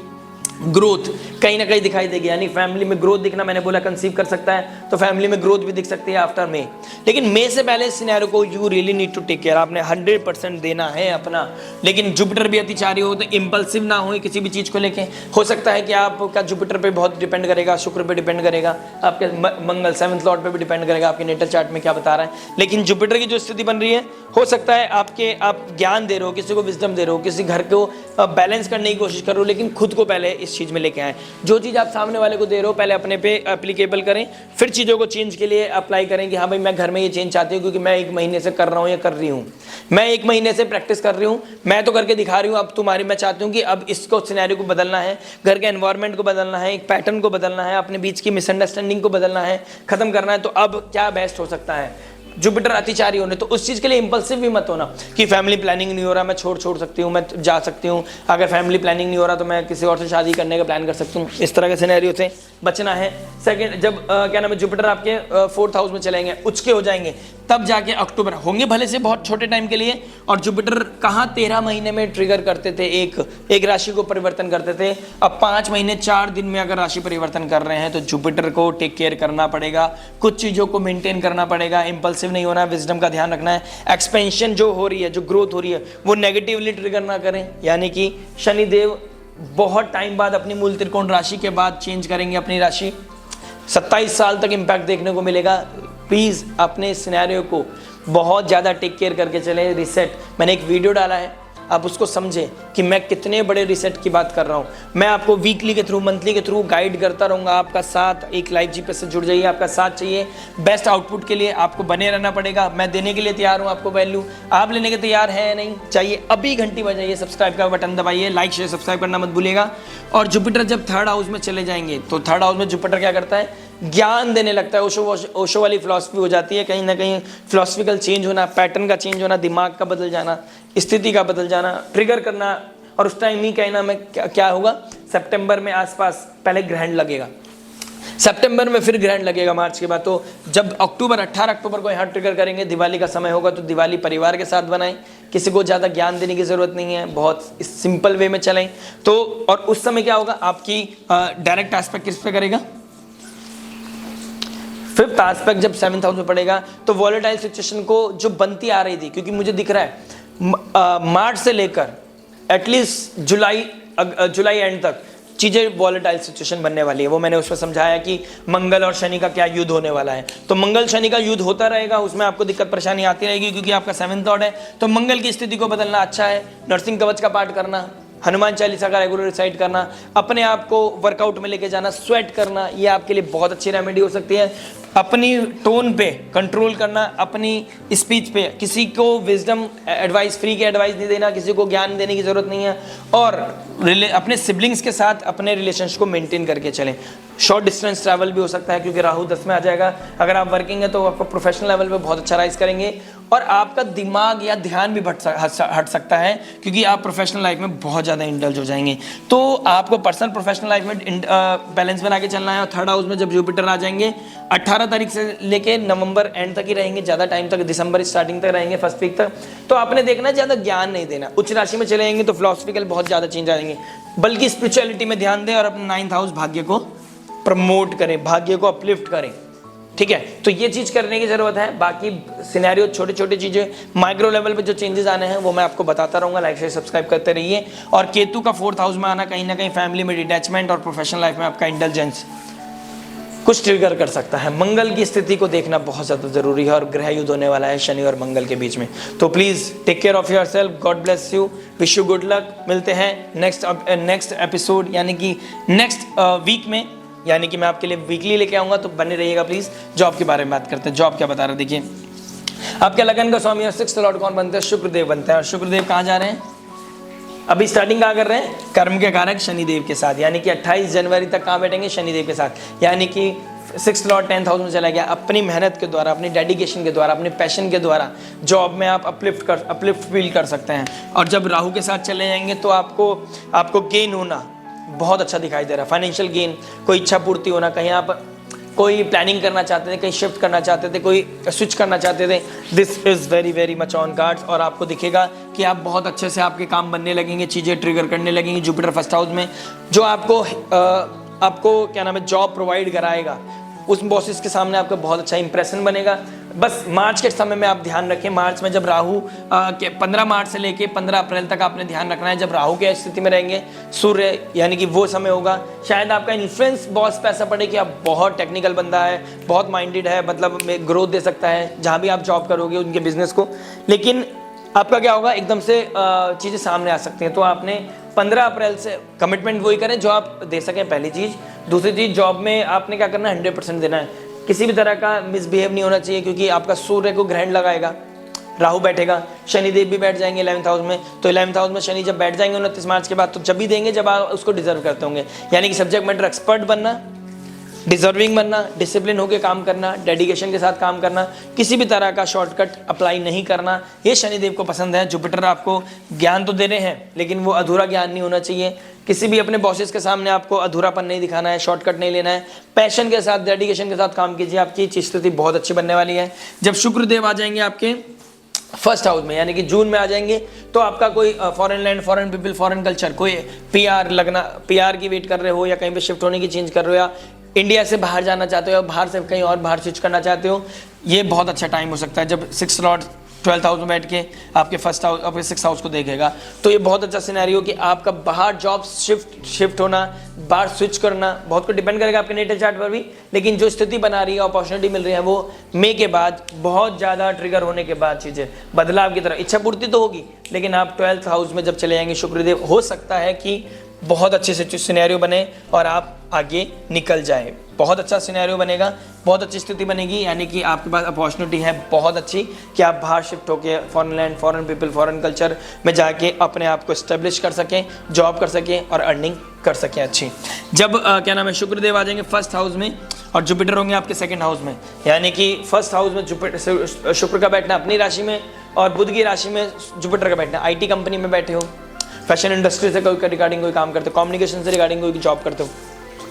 ग्रोथ कहीं ना कहीं दिखाई देगी। यानी फैमिली में ग्रोथ दिखना, मैंने बोला कंसीव कर सकता है तो फैमिली में ग्रोथ भी दिख सकती है आफ्टर मे। लेकिन मे से पहले सिनेरियो को you really need to take care. आपने 100% देना है अपना। लेकिन जुपिटर भी अतिचारी हो तो इम्पल्सिव ना हो किसी भी चीज़ को लेके। हो सकता है कि आपका जुपिटर पे बहुत डिपेंड करेगा, शुक्र पे डिपेंड करेगा, आपके मंगल 7th लॉर्ड पे भी डिपेंड करेगा, आपके नेटल चार्ट में क्या बता रहा है। लेकिन जुपिटर की जो स्थिति बन रही है, हो सकता है आप ज्ञान दे रहे हो, किसी को विजडम दे रहे हो, किसी घर को बैलेंस करने की कोशिश कर रहे हो, लेकिन खुद को पहले इस चीज़ में लेके आए। जो चीज़ आप सामने वाले को दे रहे हो पहले अपने पे एप्लीकेबल करें, फिर चीज़ों को चेंज के लिए अप्लाई करें कि हाँ भाई मैं घर में ये चेंज चाहती हूँ क्योंकि मैं 1 महीने से कर रहा हूँ या कर रही हूँ, मैं 1 महीने से प्रैक्टिस कर रही हूँ, मैं तो करके दिखा रही हूँ, अब तुम्हारी मैं चाहती हूँ कि अब इसको सिनेरियो को बदलना है, घर के एनवायरनमेंट को बदलना है, एक पैटर्न को बदलना है, अपने बीच की मिसअंडरस्टैंडिंग को बदलना है, खत्म करना है। तो अब क्या बेस्ट हो सकता है? जुपिटर अतिचारी होने, तो उस चीज़ के लिए इंपल्सिव भी मत होना कि फैमिली प्लानिंग नहीं हो रहा, मैं छोड़ सकती हूँ, मैं जा सकती हूँ। अगर फैमिली प्लानिंग नहीं हो रहा तो मैं किसी और से शादी करने का प्लान कर सकती हूँ। इस तरह के सिनेरियो से बचना है। सेकंड, जब क्या नाम है, जुपिटर आपके 4th हाउस में चलेंगे, उचके हो जाएंगे, तब जाके अक्टूबर होंगे भले से बहुत छोटे टाइम के लिए। और जुपिटर कहाँ 13 महीने में ट्रिगर करते थे, एक राशि को परिवर्तन करते थे। अब 5 महीने 4 दिन में अगर राशि परिवर्तन कर रहे हैं तो जुपिटर को टेक केयर करना पड़ेगा, कुछ चीज़ों को मेंटेन करना पड़ेगा, इंपल्सिव नहीं होना है, विजडम का ध्यान रखना है। एक्सपेंशन जो हो रही है, जो ग्रोथ हो रही है, वो नेगेटिवली ट्रिगर ना करें। यानी कि शनिदेव बहुत टाइम बाद अपनी मूल त्रिकोण राशि के बाद चेंज करेंगे अपनी राशि, 27 साल तक इम्पैक्ट देखने को मिलेगा। प्लीज़ अपने सिनेरियो को बहुत ज़्यादा टेक केयर करके चलें। रिसेट, मैंने एक वीडियो डाला है, आप उसको समझें कि मैं कितने बड़े रिसेट की बात कर रहा हूँ। मैं आपको वीकली के थ्रू, मंथली के थ्रू गाइड करता रहूँगा। आपका साथ, एक लाइव जीपीएस से जुड़ जाइए, आपका साथ चाहिए। बेस्ट आउटपुट के लिए आपको बने रहना पड़ेगा। मैं देने के लिए तैयार हूँ आपको वैल्यू, आप लेने के तैयार हैं या नहीं? चाहिए अभी घंटी बजाइए, सब्सक्राइब का बटन दबाइए, लाइक शेयर सब्सक्राइब करना मत भूलिएगा। और जुपिटर जब 3rd हाउस में चले जाएंगे तो 3rd हाउस में जुपिटर क्या करता है, ज्ञान देने लगता है। ओशो वाली फिलॉसफी हो जाती है, कहीं ना कहीं फिलॉसफिकल चेंज होना, पैटर्न का चेंज होना, दिमाग का बदल जाना, स्थिति का बदल जाना, ट्रिगर करना। और उस टाइम ही कहना में क्या होगा, सितंबर में आसपास पहले ग्रहण लगेगा, सितंबर में फिर ग्रहण लगेगा मार्च के बाद। तो जब 18 अक्टूबर को यहाँ ट्रिगर करेंगे, दिवाली का समय होगा, तो दिवाली परिवार के साथ बनाएं। किसी को ज़्यादा ज्ञान देने की ज़रूरत नहीं है, बहुत सिंपल वे में चलें। तो और उस समय क्या होगा, आपकी डायरेक्ट एस्पेक्ट किस पे करेगा, 5th एस्पेक्ट जब 7th हाउस में पड़ेगा तो वॉलेटाइल सिचुएशन को जो बनती आ रही थी, क्योंकि मुझे दिख रहा है मार्च से लेकर एटलीस्ट जुलाई एंड तक चीज़ें वॉलेटाइल सिचुएशन बनने वाली है। वो मैंने उसमें समझाया कि मंगल और शनि का क्या युद्ध होने वाला है। तो मंगल शनि का युद्ध होता रहेगा, उसमें आपको दिक्कत परेशानी आती रहेगी क्योंकि आपका 7th लॉर्ड है। तो मंगल की स्थिति को बदलना अच्छा है। नरसिंह कवच का पाठ करना, हनुमान चालीसा का रेगुलर रिसाइट करना, अपने आप को वर्कआउट में लेके जाना, स्वेट करना, ये आपके लिए बहुत अच्छी रेमेडी हो सकती है। अपनी टोन पे कंट्रोल करना, अपनी स्पीच पे, किसी को विजडम एडवाइस, फ्री के एडवाइस नहीं देना, किसी को ज्ञान देने की ज़रूरत नहीं है। और अपने सिबलिंग्स के साथ अपने रिलेशनशिप को मेंटेन करके चलें। शॉर्ट डिस्टेंस ट्रैवल भी हो सकता है क्योंकि राहु 10 में आ जाएगा। अगर आप वर्किंग है तो आपको प्रोफेशनल लेवल पे बहुत अच्छा राइज करेंगे और आपका दिमाग या ध्यान भी हट सकता है क्योंकि आप प्रोफेशनल लाइफ में बहुत ज़्यादा इंडल्ज हो जाएंगे। तो आपको पर्सनल प्रोफेशनल लाइफ में बैलेंस बना के चलना है। और 3rd हाउस में जब जुपिटर आ जाएंगे 18 तारीख से लेके नवंबर एंड तक ही रहेंगे, ज़्यादा टाइम तक, दिसंबर स्टार्टिंग तक रहेंगे, 1st वीक तक। तो आपने देखना है ज़्यादा ज्ञान नहीं देना। उच्च राशि में चले जाएंगे तो फिलोसफिकल बहुत ज़्यादा चेंज आएंगे, बल्कि स्पिरिचुअलिटी में ध्यान दें और अपने 9th हाउस भाग्य को प्रमोट करें, भाग्य को अपलिफ्ट करें। ठीक है, तो ये चीज़ करने की ज़रूरत है। बाकी सिनेरियो, छोटे छोटे चीज़ें, माइक्रो लेवल पे जो चेंजेस आने हैं वो मैं आपको बताता रहूँगा। लाइक शेयर सब्सक्राइब करते रहिए। और केतु का 4th हाउस में आना कहीं ना कहीं फैमिली में डिटैचमेंट और प्रोफेशनल लाइफ में आपका इंटेलिजेंस कुछ ट्रिगर कर सकता है। मंगल की स्थिति को देखना बहुत ज़्यादा जरूरी है और ग्रह युद्ध होने वाला है शनि और मंगल के बीच में। तो please take care of your self, god bless you, wish you good luck. मिलते हैं नेक्स्ट एपिसोड यानी कि नेक्स्ट वीक में, यानी कि मैं आपके लिए वीकली लेके आऊँगा, तो बने रहिएगा प्लीज़। जॉब के बारे में बात करते हैं। जॉब क्या बता रहे हैं, देखिए आपके लगन का स्वामी और 6th लॉर्ड कौन बनते हैं, शुक्रदेव बनते हैं। और शुक्रदेव कहाँ जा रहे हैं, अभी स्टार्टिंग कहाँ कर रहे हैं, कर्म के कारक शनिदेव के साथ, यानी कि 28 जनवरी तक कहाँ बैठेंगे, शनिदेव के साथ। यानी कि 6th लॉर्ड 10th हाउस में चला गया। अपनी मेहनत के द्वारा, अपनी डेडिकेशन के द्वारा, अपने पैशन के द्वारा जॉब में आप अपलिफ्ट फील कर सकते हैं। और जब राहु के साथ चले जाएंगे तो आपको गेन होना बहुत अच्छा दिखाई दे रहा है। फाइनेंशियल गेन, कोई इच्छा पूर्ति होना, कहीं आप कोई प्लानिंग करना चाहते थे, कहीं शिफ्ट करना चाहते थे, कोई स्विच करना चाहते थे, this is very very much on cards. और आपको दिखेगा कि आप बहुत अच्छे से आपके काम बनने लगेंगे, चीज़ें ट्रिगर करने लगेंगी। जुपिटर 1st हाउस में जो आपको क्या नाम है जॉब प्रोवाइड कराएगा, उस बॉसेस के सामने आपका बहुत अच्छा इंप्रेशन बनेगा। बस मार्च के समय में आप ध्यान रखें, मार्च में जब राहु 15 मार्च से लेके 15 अप्रैल तक आपने ध्यान रखना है। जब राहु की स्थिति में रहेंगे सूर्य, यानी कि वो समय होगा, शायद आपका इन्फ्लुएंस बॉस पे ऐसा पड़े कि आप बहुत टेक्निकल बंदा है, बहुत माइंडेड है, मतलब ग्रोथ दे सकता है जहाँ भी आप जॉब करोगे उनके बिजनेस को। लेकिन आपका क्या होगा, एकदम से चीज़ें सामने आ सकती हैं। तो आपने 15 अप्रैल से कमिटमेंट वही करें जो आप दे सकें, पहली चीज़। दूसरी चीज़, जॉब में आपने क्या करना है, 100% देना है। किसी भी तरह का मिसबिहेव नहीं होना चाहिए, क्योंकि आपका सूर्य को ग्रहण लगाएगा, राहु बैठेगा, शनिदेव भी बैठ जाएंगे 11th हाउस में। तो 11th हाउस में शनि जब बैठ जाएंगे 29 मार्च के बाद, तो जब भी देंगे जब आप उसको डिजर्व करते होंगे। यानी कि सब्जेक्ट मैटर एक्सपर्ट बनना, डिजर्विंग बनना, डिसिप्लिन होकर काम करना, डेडिकेशन के साथ काम करना, किसी भी तरह का शॉर्टकट अप्लाई नहीं करना, ये शनिदेव को पसंद है। जुपिटर आपको ज्ञान तो दे रहे हैं, लेकिन वो अधूरा ज्ञान नहीं होना चाहिए। किसी भी अपने बॉसेस के सामने आपको अधूरापन नहीं दिखाना है, शॉर्टकट नहीं लेना है। पैशन के साथ, डेडिकेशन के साथ काम कीजिए, आपकी स्थिति बहुत अच्छी बनने वाली है। जब शुक्रदेव आ जाएंगे आपके 1st हाउस में, यानी कि जून में आ जाएंगे, तो आपका कोई foreign land, foreign people, foreign culture, कोई पीआर की वेट कर रहे हो, या कहीं पे शिफ्ट होने की चेंज कर रहे हो, या इंडिया से बाहर जाना चाहते हो, या बाहर से कहीं और बाहर स्विच करना चाहते हो, ये बहुत अच्छा टाइम हो सकता है। जब 6th लॉर्ड 12th हाउस में बैठ के आपके 6th हाउस को देखेगा, तो ये बहुत अच्छा सिनेरियो कि आपका बाहर जॉब शिफ्ट होना, बाहर स्विच करना, बहुत कुछ डिपेंड करेगा आपके नेटल चार्ट पर भी। लेकिन जो स्थिति बना रही है, अपॉर्चुनिटी मिल रही है, वो मई के बाद बहुत ज़्यादा ट्रिगर होने के बाद चीज़ें बदलाव की तरह, इच्छा पूर्ति तो होगी, लेकिन आप 12th हाउस में जब चले जाएंगे शुक्रदेव, हो सकता है कि बहुत अच्छे से सिनेरियो बने और आप आगे निकल जाए। बहुत अच्छा सिनेरियो बनेगा, बहुत अच्छी स्थिति बनेगी, यानी कि आपके पास अपॉर्चुनिटी है बहुत अच्छी कि आप बाहर शिफ्ट होकर foreign land, foreign people, foreign culture में जाके अपने आप को एस्टेब्लिश कर सकें, जॉब कर सकें और अर्निंग कर सकें अच्छी। जब क्या नाम है शुक्रदेव आ जाएंगे 1st हाउस में और जुपिटर होंगे आपके 2nd हाउस में, यानी कि 1st हाउस में जुपिटर शुक्र का बैठना अपनी राशि में, और बुध की राशि में जुपिटर का बैठना। IT कंपनी में बैठे हो, फैशन इंडस्ट्री से कोई रिगार्डिंग कोई काम करते हो, कम्युनिकेशन से रिगार्डिंग कोई जॉब करते हो,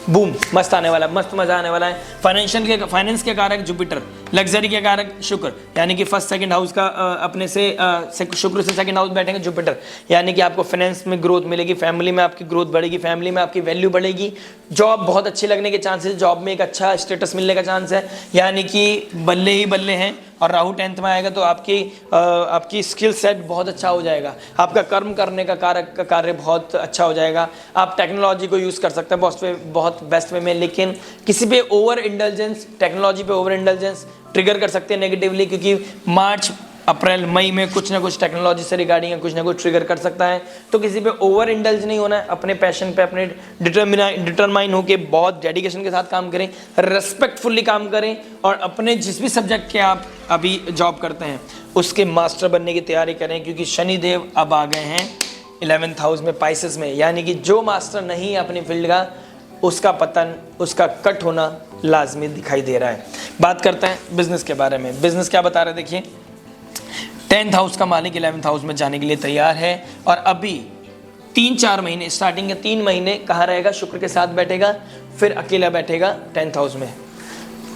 बूम, मस्त आने वाला है, मस्त मजा आने वाला है। फाइनेंस के कारक जुपिटर, लग्जरी के कारक शुक्र, यानी कि 1st 2nd हाउस का अपने से शुक्र से 2nd हाउस बैठेंगे जुपिटर, यानी कि आपको फाइनेंस में ग्रोथ मिलेगी, फैमिली में आपकी ग्रोथ बढ़ेगी, फैमिली में आपकी वैल्यू बढ़ेगी, जॉब बहुत अच्छी लगने के चांसेस, जॉब में एक अच्छा स्टेटस मिलने का चांस है, यानी कि बल्ले ही बल्ले हैं। और राहु 10th में आएगा तो आपकी स्किल सेट बहुत अच्छा हो जाएगा, आपका कर्म करने का कार्य बहुत अच्छा हो जाएगा। आप टेक्नोलॉजी को यूज़ कर सकते हैं बहुत बेस्ट वे में, लेकिन किसी पे ओवर इंडल्जेंस, टेक्नोलॉजी पे ओवर इंडल्जेंस ट्रिगर कर सकते हैं नेगेटिवली, क्योंकि मार्च अप्रैल मई में कुछ ना कुछ टेक्नोलॉजी से रिगार्डिंग कुछ ना कुछ ट्रिगर कर सकता है। तो किसी पे ओवर इंडल्ज नहीं होना है, अपने पैशन पे अपने डिटरमाइन होकर बहुत डेडिकेशन के साथ काम करें, रेस्पेक्टफुली काम करें, और अपने जिस भी सब्जेक्ट के आप अभी जॉब करते हैं उसके मास्टर बनने की तैयारी करें, क्योंकि शनिदेव अब आ गए हैं 11th हाउस में, पाइसेस में, यानी कि जो मास्टर नहीं है अपनी फील्ड का, उसका पतन, उसका कट होना लाजमी दिखाई दे रहा है। बात करते हैं बिजनेस के बारे में। बिजनेस क्या बता रहे, देखिए 10th हाउस का मालिक 11th हाउस में जाने के लिए तैयार है, और अभी 3-4 महीने, स्टार्टिंग के 3 महीने कहाँ रहेगा, शुक्र के साथ बैठेगा, फिर अकेला बैठेगा 10th हाउस में।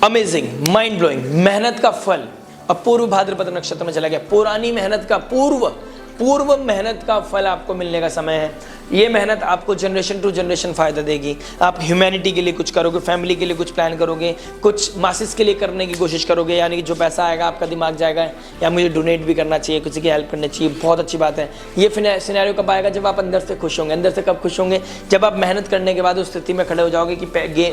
अमेजिंग, माइंड ब्लोइंग, मेहनत का फल। अब पूर्व भाद्रपद नक्षत्र में चला गया, पुरानी मेहनत का पूर्व मेहनत का फल आपको मिलने का समय है। ये मेहनत आपको जनरेशन टू जनरेशन फ़ायदा देगी। आप ह्यूमैनिटी के लिए कुछ करोगे, फैमिली के लिए कुछ प्लान करोगे, कुछ मासिस के लिए करने की कोशिश करोगे, यानी कि जो पैसा आएगा आपका दिमाग जाएगा या मुझे डोनेट भी करना चाहिए, किसी की हेल्प करनी चाहिए, बहुत अच्छी बात है। ये सिनेरियो कब आएगा? जब आप अंदर से खुश होंगे। अंदर से कब खुश होंगे? जब आप मेहनत करने के बाद उस स्थिति में खड़े हो जाओगे कि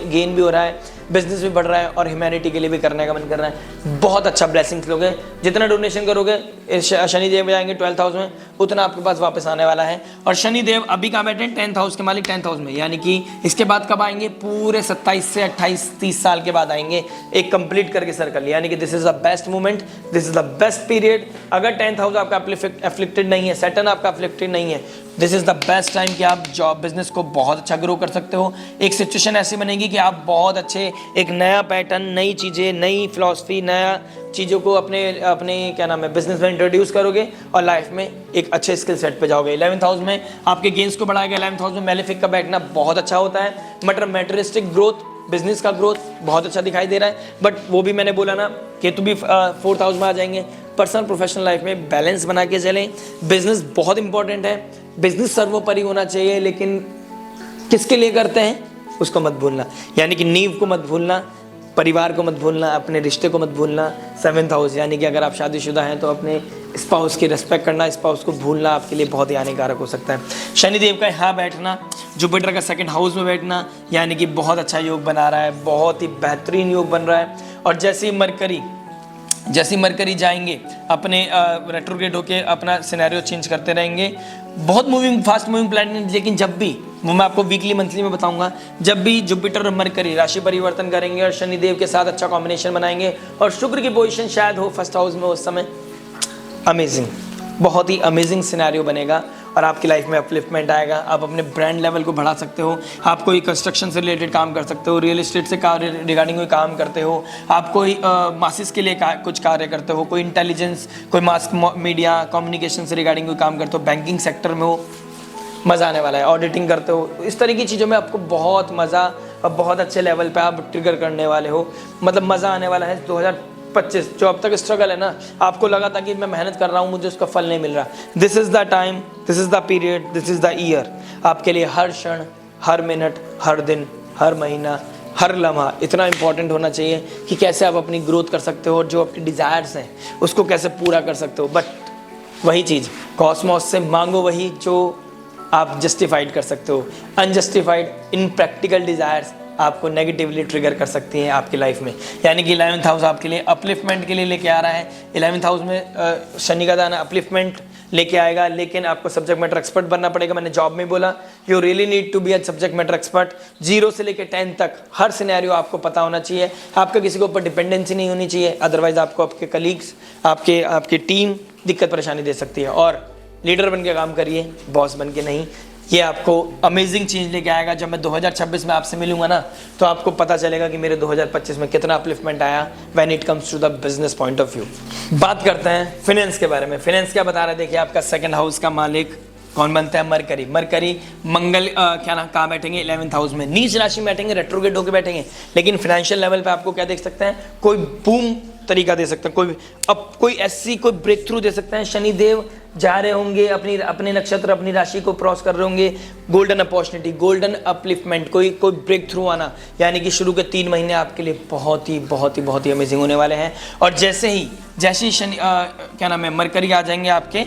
गेन भी हो रहा है, बिजनेस भी बढ़ रहा है और ह्यूमैनिटी के लिए भी करने का मन कर रहा है। बहुत अच्छा ब्लेसिंग्स लोगे। जितना डोनेशन करोगे शनिदेव जाएंगे 12th हाउस में, उतना आपके पास वापस आने वाला है। और शनिदेव अभी कहाँ बैठे हैं? 10th हाउस के मालिक 10th हाउस में, यानी कि इसके बाद कब आएंगे? पूरे 27 से 28-30 साल के बाद आएंगे, एक कंप्लीट करके सर्कल, यानी कि this is the best moment, this is the best period. अगर 10th हाउस आपका अफ्लिक्टेड नहीं है, सैटर्न आपका अफ्लिक्टेड नहीं है, this is the best time कि आप जॉब बिजनेस को बहुत अच्छा ग्रो कर सकते हो। एक सिचुएशन ऐसी बनेगी कि आप बहुत अच्छे एक नया पैटर्न, नई चीज़ें, नई फिलॉसफी, नया चीज़ों को अपने अपने क्या नाम है बिजनेस में इंट्रोड्यूस करोगे और लाइफ में एक अच्छे स्किल सेट पे जाओगे। 11th हाउस में आपके गेन्स को बढ़ाएगा। 11th हाउस में मेलेफिक का बैठना बहुत अच्छा होता है। मटेरियलिस्टिक ग्रोथ, बिजनेस का ग्रोथ बहुत अच्छा दिखाई दे रहा है। बट वो भी मैंने बोला ना, केतु भी 4th हाउस में आ जाएंगे। पर्सनल प्रोफेशनल लाइफ में बैलेंस बना के चलें। बिजनेस बहुत इंपॉर्टेंट है, बिजनेस सर्वोपरि होना चाहिए, लेकिन किसके लिए करते हैं उसको मत भूलना, यानी कि नींव को मत भूलना, परिवार को मत भूलना, अपने रिश्ते को मत भूलना। 7th हाउस यानी कि अगर आप शादीशुदा हैं तो अपने स्पाउस की रिस्पेक्ट करना, स्पाउस को भूलना आपके लिए बहुत ही हानिकारक हो सकता है। शनिदेव का यहाँ बैठना, जुपिटर का 2nd हाउस में बैठना, यानी कि बहुत अच्छा योग बना रहा है, बहुत ही बेहतरीन योग बन रहा है। और जैसे ही मरकरी जाएंगे अपने रेट्रोग्रेड होके अपना सिनेरियो चेंज करते रहेंगे। बहुत फास्ट मूविंग प्लैनेट, लेकिन जब भी वो मैं आपको वीकली मंथली में बताऊंगा, जब भी जुपिटर और मरकरी राशि परिवर्तन करेंगे और शनिदेव के साथ अच्छा कॉम्बिनेशन बनाएंगे और शुक्र की पोजीशन शायद हो 1st हाउस में उस समय, अमेजिंग, बहुत ही अमेजिंग सिनेरियो बनेगा और आपकी लाइफ में अपलिफ्टमेंट आएगा। आप अपने ब्रांड लेवल को बढ़ा सकते हो। आप कोई कंस्ट्रक्शन से रिलेटेड काम कर सकते हो, रियल एस्टेट से रिगार्डिंग कोई काम करते हो, आप कोई मासिस के लिए कुछ कार्य करते हो, कोई इंटेलिजेंस, कोई मास मीडिया कम्युनिकेशन से रिगार्डिंग कोई काम करते हो, बैंकिंग सेक्टर में हो, मज़ा आने वाला है। ऑडिटिंग करते हो, इस तरह की चीज़ों में आपको बहुत मज़ा और बहुत अच्छे लेवल पे आप ट्रिगर करने वाले हो, मतलब मज़ा आने वाला है। 2025 जो अब तक स्ट्रगल है ना, आपको लगा था कि मैं मेहनत कर रहा हूँ, मुझे उसका फल नहीं मिल रहा, this is the time, this is the period, this is the year. आपके लिए हर क्षण, हर मिनट, हर दिन, हर महीना, हर लम्हा इतना इंपॉर्टेंट होना चाहिए कि कैसे आप अपनी ग्रोथ कर सकते हो और जो आपकी डिज़ायर्स हैं उसको कैसे पूरा कर सकते हो। बट वही चीज़, कॉस्मोस से मांगो वही जो आप जस्टिफाइड कर सकते हो। अनजस्टिफाइड इनप्रैक्टिकल डिज़ायर्स आपको नेगेटिवली ट्रिगर कर सकती हैं आपकी लाइफ में, यानी कि 11th हाउस आपके लिए अपलिफ्टमेंट के लिए लेके आ रहा है। 11th हाउस में शनि का दाना अपलिफ्टमेंट लेके आएगा, लेकिन आपको सब्जेक्ट मैटर एक्सपर्ट बनना पड़ेगा। मैंने जॉब में बोला, you really need to be a subject matter expert. 0 से लेकर 10 तक हर सिनेरियो आपको पता होना चाहिए, आपका किसी के ऊपर डिपेंडेंसी नहीं होनी चाहिए, अदरवाइज आपको आपके कलीग्स, आपकी टीम दिक्कत परेशानी दे सकती है। और लीडर बन के काम करिए, बॉस बन के नहीं। ये आपको अमेजिंग चीज़ लेके आएगा। जब मैं 2026 में आपसे मिलूंगा ना, तो आपको पता चलेगा कि मेरे 2025 में कितना अपलिफ्टमेंट आया when it comes to the business point of view. बात करते हैं फाइनेंस के बारे में। फाइनेंस क्या बता रहे हैं? देखिए, आपका 2nd हाउस का मालिक कौन बनता है? मरकरी मंगल क्या ना कहाँ बैठेंगे? 11th हाउस में, नीच राशि में बैठेंगे, रेट्रोग्रेड होकर बैठेंगे। लेकिन फाइनेंशियल लेवल पे आपको क्या देख सकते हैं? कोई बूम तरीका दे सकते हैं, कोई ऐसी कोई ब्रेक थ्रू दे सकते हैं। शनिदेव जा रहे होंगे अपने नक्षत्र, अपनी राशि को क्रॉस कर रहे होंगे, गोल्डन अपॉर्चुनिटी, गोल्डन अपलिफ्टमेंट, कोई ब्रेक थ्रू आना, यानी कि शुरू के 3 महीने आपके लिए बहुत ही अमेजिंग होने वाले हैं। और जैसे ही शनि क्या नाम है मरकरी आ जाएंगे आपके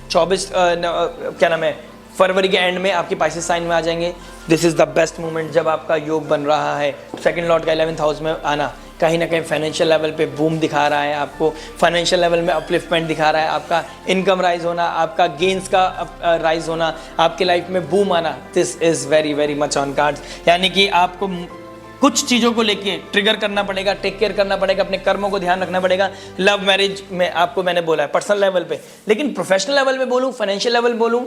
24 क्या नाम है फरवरी के एंड में आपकी पाइसेस साइन में आ जाएंगे। This is the best moment जब आपका योग बन रहा है। 2nd लॉर्ड का 11th हाउस में आना कहीं ना कहीं फाइनेंशियल लेवल पे बूम दिखा रहा है, आपको फाइनेंशियल लेवल में अपलिफ्टमेंट दिखा रहा है, आपका इनकम राइज होना, आपका गेन्स का राइज होना, आपके लाइफ में बूम आना। This is very much on cards, यानी कि आपको कुछ चीज़ों को लेके ट्रिगर करना पड़ेगा, टेक केयर करना पड़ेगा, अपने कर्मों को ध्यान रखना पड़ेगा। लव मैरिज में आपको मैंने बोला है पर्सनल लेवल पे, लेकिन प्रोफेशनल लेवल में बोलूँ, फाइनेंशियल लेवल बोलूँ,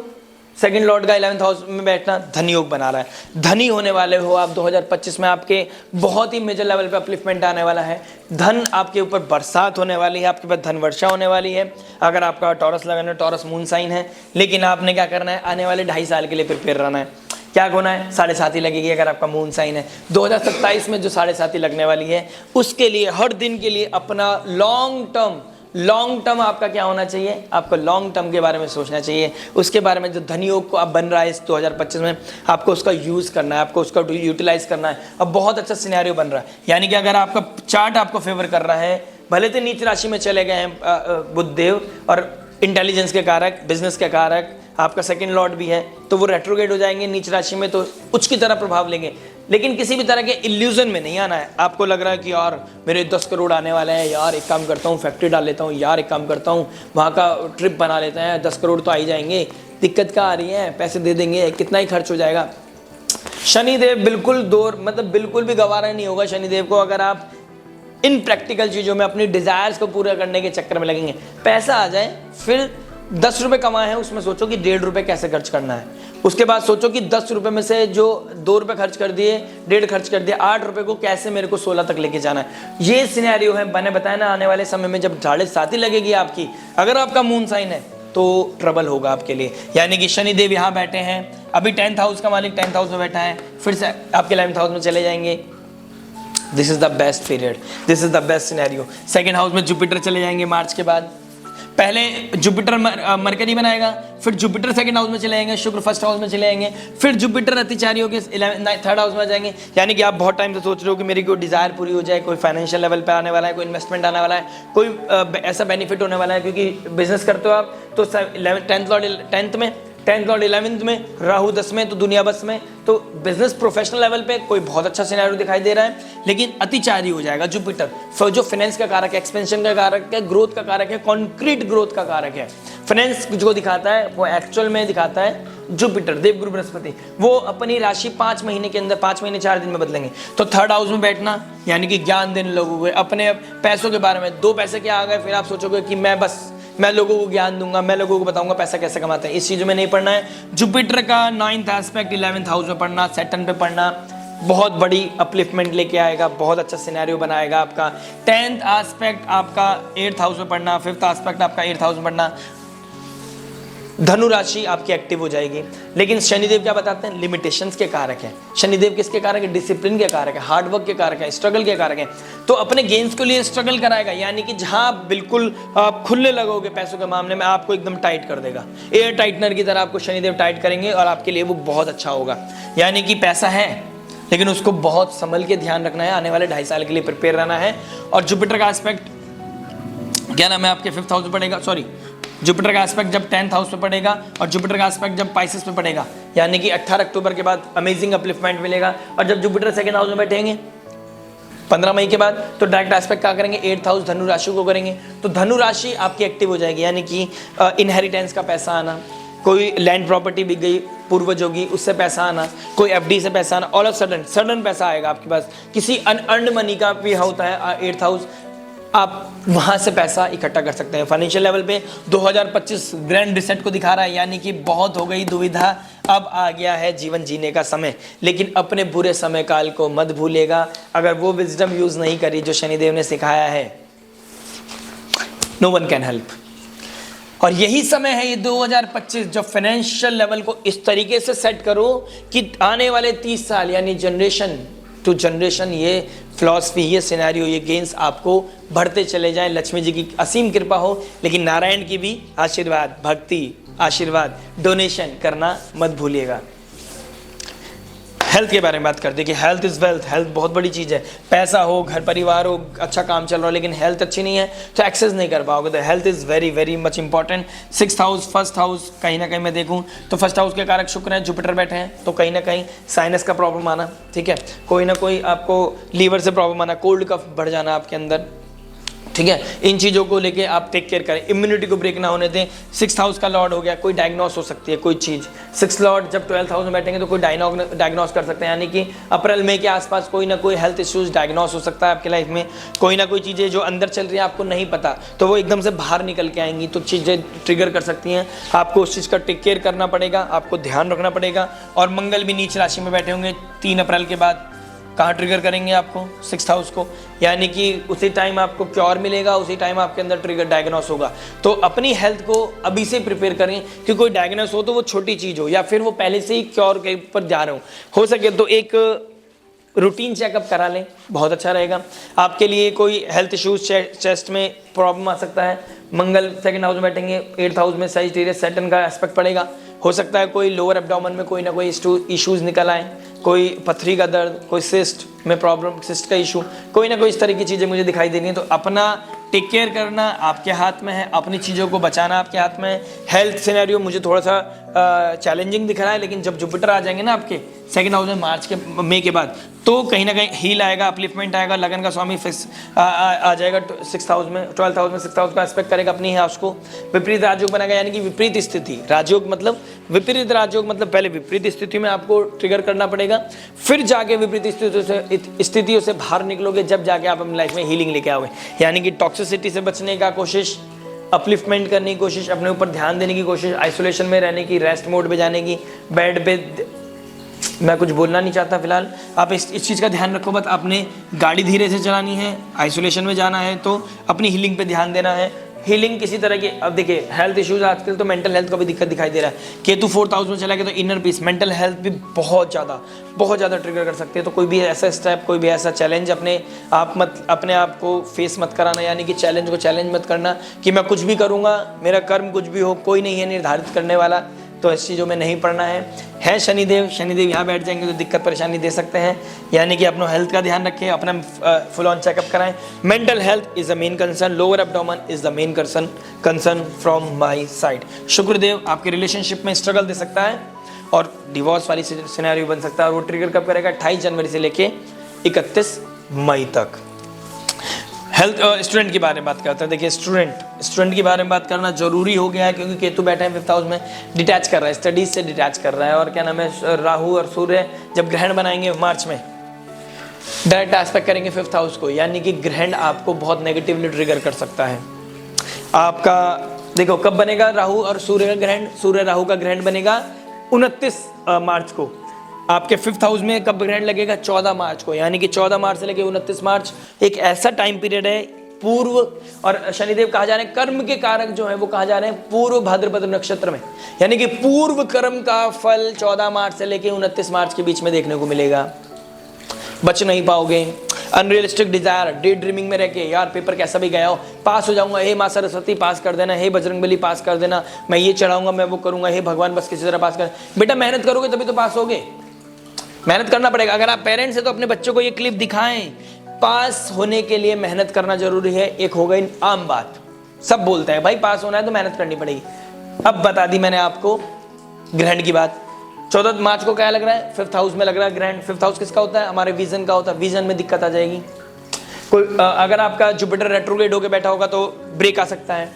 2nd लॉर्ड का 11th हाउस में बैठना धनी योग बना रहा है। धनी होने वाले हो आप 2025 में, आपके बहुत ही मेजर लेवल पे अपलिफ्टमेंट आने वाला है। धन आपके ऊपर बरसात होने वाली है, आपके पास धन वर्षा होने वाली है। अगर आपका टॉरस लगाना है, टॉरस मून साइन है, लेकिन आपने क्या करना है? आने वाले 2.5 साल के लिए प्रिपेयर रहना है। क्या होना है? 7.5 लगेगी अगर आपका मून साइन है। 2027 में जो 7.5 लगने वाली है, उसके लिए हर दिन के लिए अपना लॉन्ग टर्म लॉन्ग टर्म आपका क्या होना चाहिए, आपको लॉन्ग टर्म के बारे में सोचना चाहिए, उसके बारे में जो धनयोग को आप बन रहा है इस 2025 में, आपको उसका यूज़ करना है, आपको उसका यूटिलाइज करना है। अब बहुत अच्छा सिनेरियो बन रहा है, यानी कि अगर आपका चार्ट आपको फेवर कर रहा है, भले तो नीच राशि में चले गए हैं बुध देव और इंटेलिजेंस के कारक, बिजनेस के कारक, आपका सेकंड लॉर्ड भी है, तो वो रेट्रोगेट हो जाएंगे नीच राशि में, तो उच्च की तरह प्रभाव लेंगे। लेकिन किसी भी तरह के इल्यूजन में नहीं आना है। आपको लग रहा है कि यार मेरे 10 करोड़ आने वाले हैं, यार एक काम करता हूँ फैक्ट्री डाल लेता हूँ, यार एक काम करता हूँ वहाँ का ट्रिप बना लेते हैं, 10 करोड़ तो आ ही जाएंगे, दिक्कत क्या आ रही है, पैसे दे देंगे, कितना ही खर्च हो जाएगा। शनिदेव बिल्कुल बिल्कुल भी गवारा नहीं होगा शनिदेव को अगर आप इन प्रैक्टिकल चीज़ों में अपनी डिज़ायर्स को पूरा करने के चक्कर में लगेंगे। पैसा आ जाए, फिर 10 रुपये कमाए हैं उसमें सोचो कि 1.5 रुपये कैसे खर्च करना है, उसके बाद सोचो कि 10 रुपये में से जो 2 रुपये खर्च कर दिए, 1.5 खर्च कर दिया, 8 रुपये को कैसे मेरे को 16 तक लेके जाना है। ये सिनेरियो है, मैंने बताया ना, आने वाले समय में जब 7.5 लगेगी आपकी, अगर आपका मून साइन है तो ट्रबल होगा आपके लिए। यानी कि शनिदेव यहाँ बैठे हैं, अभी 10th हाउस का मालिक 10th हाउस में बैठा है, फिर से आपके 11th हाउस में चले जाएंगे। This is the best period, this is the best scenario. Second house में जुपिटर चले जाएंगे मार्च के बाद, पहले जुपिटर मरकरी बनाएगा, फिर जुपिटर सेकंड हाउस में चले जाएंगे, शुक्र फर्स्ट हाउस में चले जाएंगे, फिर जुपिटर अतिचारी होकर 3rd हाउस में आ जाएंगे। यानी कि आप बहुत टाइम से सोच रहे हो कि मेरी कोई डिज़ायर पूरी हो जाए, कोई फाइनेंशियल लेवल पे आने वाला है, कोई इन्वेस्टमेंट आने वाला है, कोई ऐसा बेनिफिट होने वाला है, क्योंकि बिजनेस करते हो आप तो 10th लॉर्ड 11th में, राहु 10 में, तो दुनिया बस में, तो बिजनेस प्रोफेशनल लेवल पे कोई बहुत अच्छा सिनेरियो दिखाई दे रहा है। लेकिन अतिचारी हो जाएगा जुपिटर, जो फाइनेंस का कारक है, एक्सपेंशन का कारक है, ग्रोथ का कारक है, कॉन्क्रीट ग्रोथ का कारक है। फाइनेंस जो दिखाता है वो एक्चुअल में दिखाता है जुपिटर, देवगुरु बृहस्पति। वो अपनी राशि 5 महीने के अंदर, 5 महीने 4 दिन में बदलेंगे। तो 3rd हाउस में बैठना यानी कि ज्ञान देने लोगों को अपने पैसों के बारे में। 2 पैसे क्या आ गए, फिर आप सोचोगे कि मैं लोगों को ज्ञान दूंगा, मैं लोगों को बताऊंगा पैसा कैसे कमाते हैं। इस चीज़ में नहीं पढ़ना है। जुपिटर का 9th एस्पेक्ट 11th हाउस में पढ़ना, सैटर्न पे पढ़ना बहुत बड़ी अपलिफ्टमेंट लेके आएगा, बहुत अच्छा सिनेरियो बनाएगा आपका। 10th एस्पेक्ट आपका 8th हाउस में पढ़ना, 5th एस्पेक्ट आपका 8th हाउस में पढ़ना, धनु राशि आपकी एक्टिव हो जाएगी। लेकिन शनिदेव क्या बताते हैं, लिमिटेशंस के कारक हैं। शनिदेव किसके कारक है, डिसिप्लिन के कारक है, हार्डवर्क के कारक है, स्ट्रगल के कारक है। तो अपने गेन्स के लिए स्ट्रगल कराएगा, यानी कि जहां आप बिल्कुल खुले लगोगे पैसों के मामले में, आपको एकदम टाइट कर देगा। एयर टाइटनर की तरह आपको शनिदेव टाइट करेंगे और आपके लिए वो बहुत अच्छा होगा। यानी कि पैसा है लेकिन उसको बहुत संभल के ध्यान रखना है, आने वाले 2.5 साल के लिए प्रिपेयर रहना है। और जुपिटर का एस्पेक्ट क्या नाम है आपके 5th हाउस में पड़ेगा, जुपिटर का एस्पेक्ट जब 10th हाउस में पड़ेगा और जुपिटर का एस्पेक्ट जब पाइसेस में पड़ेगा, यानी कि 18 अक्टूबर के बाद अमेजिंग अपलिफ्टमेंट मिलेगा। और जब जुपिटर 2nd हाउस में बैठेंगे 15 मई के बाद, तो डायरेक्ट एस्पेक्ट क्या करेंगे, 8th हाउस धनु राशि को करेंगे। तो धनु राशि आपकी एक्टिव हो जाएगी, यानी कि इनहेरिटेंस का पैसा आना, कोई लैंड प्रॉपर्टी बिक गई पूर्वज होगी उससे पैसा आना, कोई एफडी से पैसा आना, ऑल ऑफ सडन पैसा आएगा आपके पास। किसी अनअर्न्ड मनी का भी होता है 8th हाउस, आप वहां से पैसा इकट्ठा कर सकते हैं। फाइनेंशियल लेवल पे 2025 ग्रैंड रिसेट को दिखा रहा है, यानी कि बहुत हो गई दुविधा, अब आ गया है जीवन जीने का समय। लेकिन अपने बुरे समय काल को मत भूलेगा, अगर वो विजडम यूज नहीं करी जो शनिदेव ने सिखाया है, नो वन कैन हेल्प। और यही समय है ये 2025 जब फाइनेंशियल लेवल को इस तरीके से सेट करो कि आने वाले 30 साल यानी जनरेशन टू जनरेशन ये फिलॉसफी, ये सिनेरियो, ये गेन्स आपको बढ़ते चले जाएं। लक्ष्मी जी की असीम कृपा हो, लेकिन नारायण की भी आशीर्वाद, भक्ति, आशीर्वाद, डोनेशन करना मत भूलिएगा। हेल्थ के बारे में बात करते हैं कि हेल्थ इज वेल्थ। हेल्थ बहुत बड़ी चीज़ है। पैसा हो, घर परिवार हो, अच्छा काम चल रहा हो, लेकिन हेल्थ अच्छी नहीं है तो एक्सेस नहीं कर पाओगे। तो health is very very much important. 6th house, 1st house, कहीं ना कहीं मैं देखूं तो 1st हाउस के कारक शुक्र हैं, जुपिटर बैठे हैं, तो कहीं ना कहीं साइनस का प्रॉब्लम आना, ठीक है, कोई ना कोई आपको लीवर से प्रॉब्लम आना, कोल्ड कफ बढ़ जाना आपके अंदर, ठीक है। इन चीज़ों को लेके आप टेक केयर करें, इम्यूनिटी को ब्रेक ना होने दें। 6th हाउस का लॉर्ड हो गया, कोई डायग्नोस हो सकती है कोई चीज़। 6th लॉर्ड जब 12th हाउस में बैठेंगे तो कोई डायग्नोस कर सकते हैं, यानी कि अप्रैल मई के आसपास कोई ना कोई हेल्थ इश्यूज डायग्नोस हो सकता है आपके लाइफ में। कोई ना कोई चीज़ें जो अंदर चल रही है आपको नहीं पता, तो वो एकदम से बाहर निकल के आएंगी, तो चीज़ें ट्रिगर कर सकती हैं। आपको उस चीज़ का टेक केयर करना पड़ेगा, आपको ध्यान रखना पड़ेगा। और मंगल भी नीच राशि में बैठे होंगे 3 अप्रैल के बाद, कहाँ ट्रिगर करेंगे आपको 6th हाउस को, यानी कि उसी टाइम आपको क्योर मिलेगा, उसी टाइम आपके अंदर ट्रिगर डायग्नोस होगा। तो अपनी हेल्थ को अभी से प्रिपेयर करें कि कोई डायग्नोस हो तो वो छोटी चीज़ हो, या फिर वो पहले से ही क्योर के ऊपर जा रहे हो सके तो एक रूटीन चेकअप करा लें, बहुत अच्छा रहेगा। आपके लिए कोई हेल्थ इश्यूज, चेस्ट में प्रॉब्लम आ सकता है, मंगल सेकंड हाउस में बैठेंगे, 8th हाउस में सैजिटेरियस सैटर्न का एस्पेक्ट पड़ेगा। हो सकता है कोई लोअर एब्डोमेन में कोई ना कोई इश्यूज निकल आए, कोई पथरी का दर्द, कोई सिस्ट में प्रॉब्लम, सिस्ट का इशू, कोई ना कोई इस तरह की चीज़ें मुझे दिखाई दे रही हैं। तो अपना टेक केयर करना आपके हाथ में है, अपनी चीज़ों को बचाना आपके हाथ में है। हेल्थ सिनेरियो मुझे थोड़ा सा चैलेंजिंग दिख रहा है, लेकिन जब जुपिटर आ जाएंगे ना आपके सेकंड हाउस में मार्च के मई के बाद, तो कहीं ना कहीं हील आएगा, अपलिफ्टमेंट आएगा, लगन का स्वामी फिक्स आ जाएगा 6th हाउस में, 12th हाउस में 6th हाउस का एस्पेक्ट करेगा अपनी हाउस को, विपरीत राजयोग बनाएगा, यानी कि विपरीत स्थिति। राजयोग मतलब विपरीत राजयोग मतलब पहले विपरीत स्थिति में आपको ट्रिगर करना पड़ेगा, फिर जाके विपरीत स्थितियों से बाहर निकलोगे, जब जाके आप अपनी लाइफ में हीलिंग लेके आओगे। यानी कि टॉक्सिसिटी से बचने का कोशिश, अपलिफ्टमेंट करने की कोशिश, अपने ऊपर ध्यान देने की कोशिश, आइसोलेशन में रहने की, रेस्ट मोड पे जाने की, बेड पे, मैं कुछ बोलना नहीं चाहता फिलहाल, आप इस चीज़ का ध्यान रखो। बस आपने गाड़ी धीरे से चलानी है, आइसोलेशन में जाना है, तो अपनी हीलिंग पे ध्यान देना है। हीलिंग किसी तरह की, अब देखिए हेल्थ इश्यूज आजकल तो मेंटल हेल्थ का भी दिक्कत दिखाई दे रहा है। केतु 4th हाउस में चला गया तो इनर पीस, मेंटल हेल्थ भी बहुत ज़्यादा ट्रिगर कर सकते हैं। तो कोई भी ऐसा स्टेप, कोई भी ऐसा चैलेंज अपने आप को फेस मत कराना, यानी कि चैलेंज को चैलेंज मत करना कि मैं कुछ भी करूँगा, मेरा कर्म कुछ भी हो, कोई नहीं है निर्धारित करने वाला, तो ऐसी चीज़ों में नहीं पढ़ना है। शनिदेव यहाँ बैठ जाएंगे तो दिक्कत परेशानी दे सकते हैं, यानी कि अपना हेल्थ का ध्यान रखें, अपना फुल ऑन चेकअप कराएं। Mental health is the main concern, lower abdomen is the main concern from my side. Shukradev आपके रिलेशनशिप में स्ट्रगल दे सकता है और डिवोर्स वाली सिनेरियो बन सकता है, और वो ट्रिगर कब करेगा? 28 जनवरी से लेके 31 मई तक। हेल्थ स्टूडेंट के बारे में बात करते हैं। देखिए स्टूडेंट के बारे में बात करना जरूरी हो गया है, क्योंकि केतु बैठा है 5th हाउस में, डिटैच कर रहा है, स्टडीज से डिटैच कर रहा है। और क्या नाम है, राहु और सूर्य जब ग्रहण बनाएंगे मार्च में, डायरेक्ट एस्पेक्ट करेंगे 5th हाउस को, यानी कि ग्रहण आपको बहुत नेगेटिवली ट्रिगर कर सकता है। आपका देखो कब बनेगा राहु और सूर्य का ग्रहण, सूर्य राहु का ग्रहण बनेगा 29 मार्च को। आपके 5th हाउस में कब ग्रहण लगेगा? 14 मार्च को, यानी कि 14 मार्च से लेकर 29 मार्च एक ऐसा टाइम पीरियड है पूर्व, और शनिदेव कहा जा रहे हैं कर्म के कारक जो है वो कहा जा रहे हैं पूर्व भाद्रपद नक्षत्र में, यानी कि पूर्व कर्म का फल 14 मार्च से लेकर 29 मार्च के बीच में देखने को मिलेगा। बच नहीं पाओगे। अनरियलिस्टिक डिजायर, डे ड्रीमिंग में रह के यार पेपर कैसा भी गया हो, पास हो जाऊंगा, हे माँ सरस्वती पास कर देना, हे बजरंगबली पास कर देना, मैं ये चढ़ाऊंगा, मैं वो करूंगा, हे भगवान बस किसी तरह पास कर। बेटा मेहनत करोगे तभी तो पास होगे, मेहनत करना पड़ेगा। अगर आप पेरेंट्स हैं तो अपने बच्चों को ये क्लिप दिखाएं, पास होने के लिए मेहनत करना जरूरी है। एक हो गई आम बात, सब बोलते हैं भाई पास होना है तो मेहनत करनी पड़ेगी। अब बता दी मैंने आपको ग्रहण की बात। 14 मार्च को क्या लग रहा है? 5th हाउस में लग रहा है ग्रहण। 5th हाउस किसका होता है? हमारे विजन का होता है। विजन में दिक्कत आ जाएगी। कोई अगर आपका जुपिटर रेट्रोग्रेड होकर बैठा होगा तो ब्रेक आ सकता है,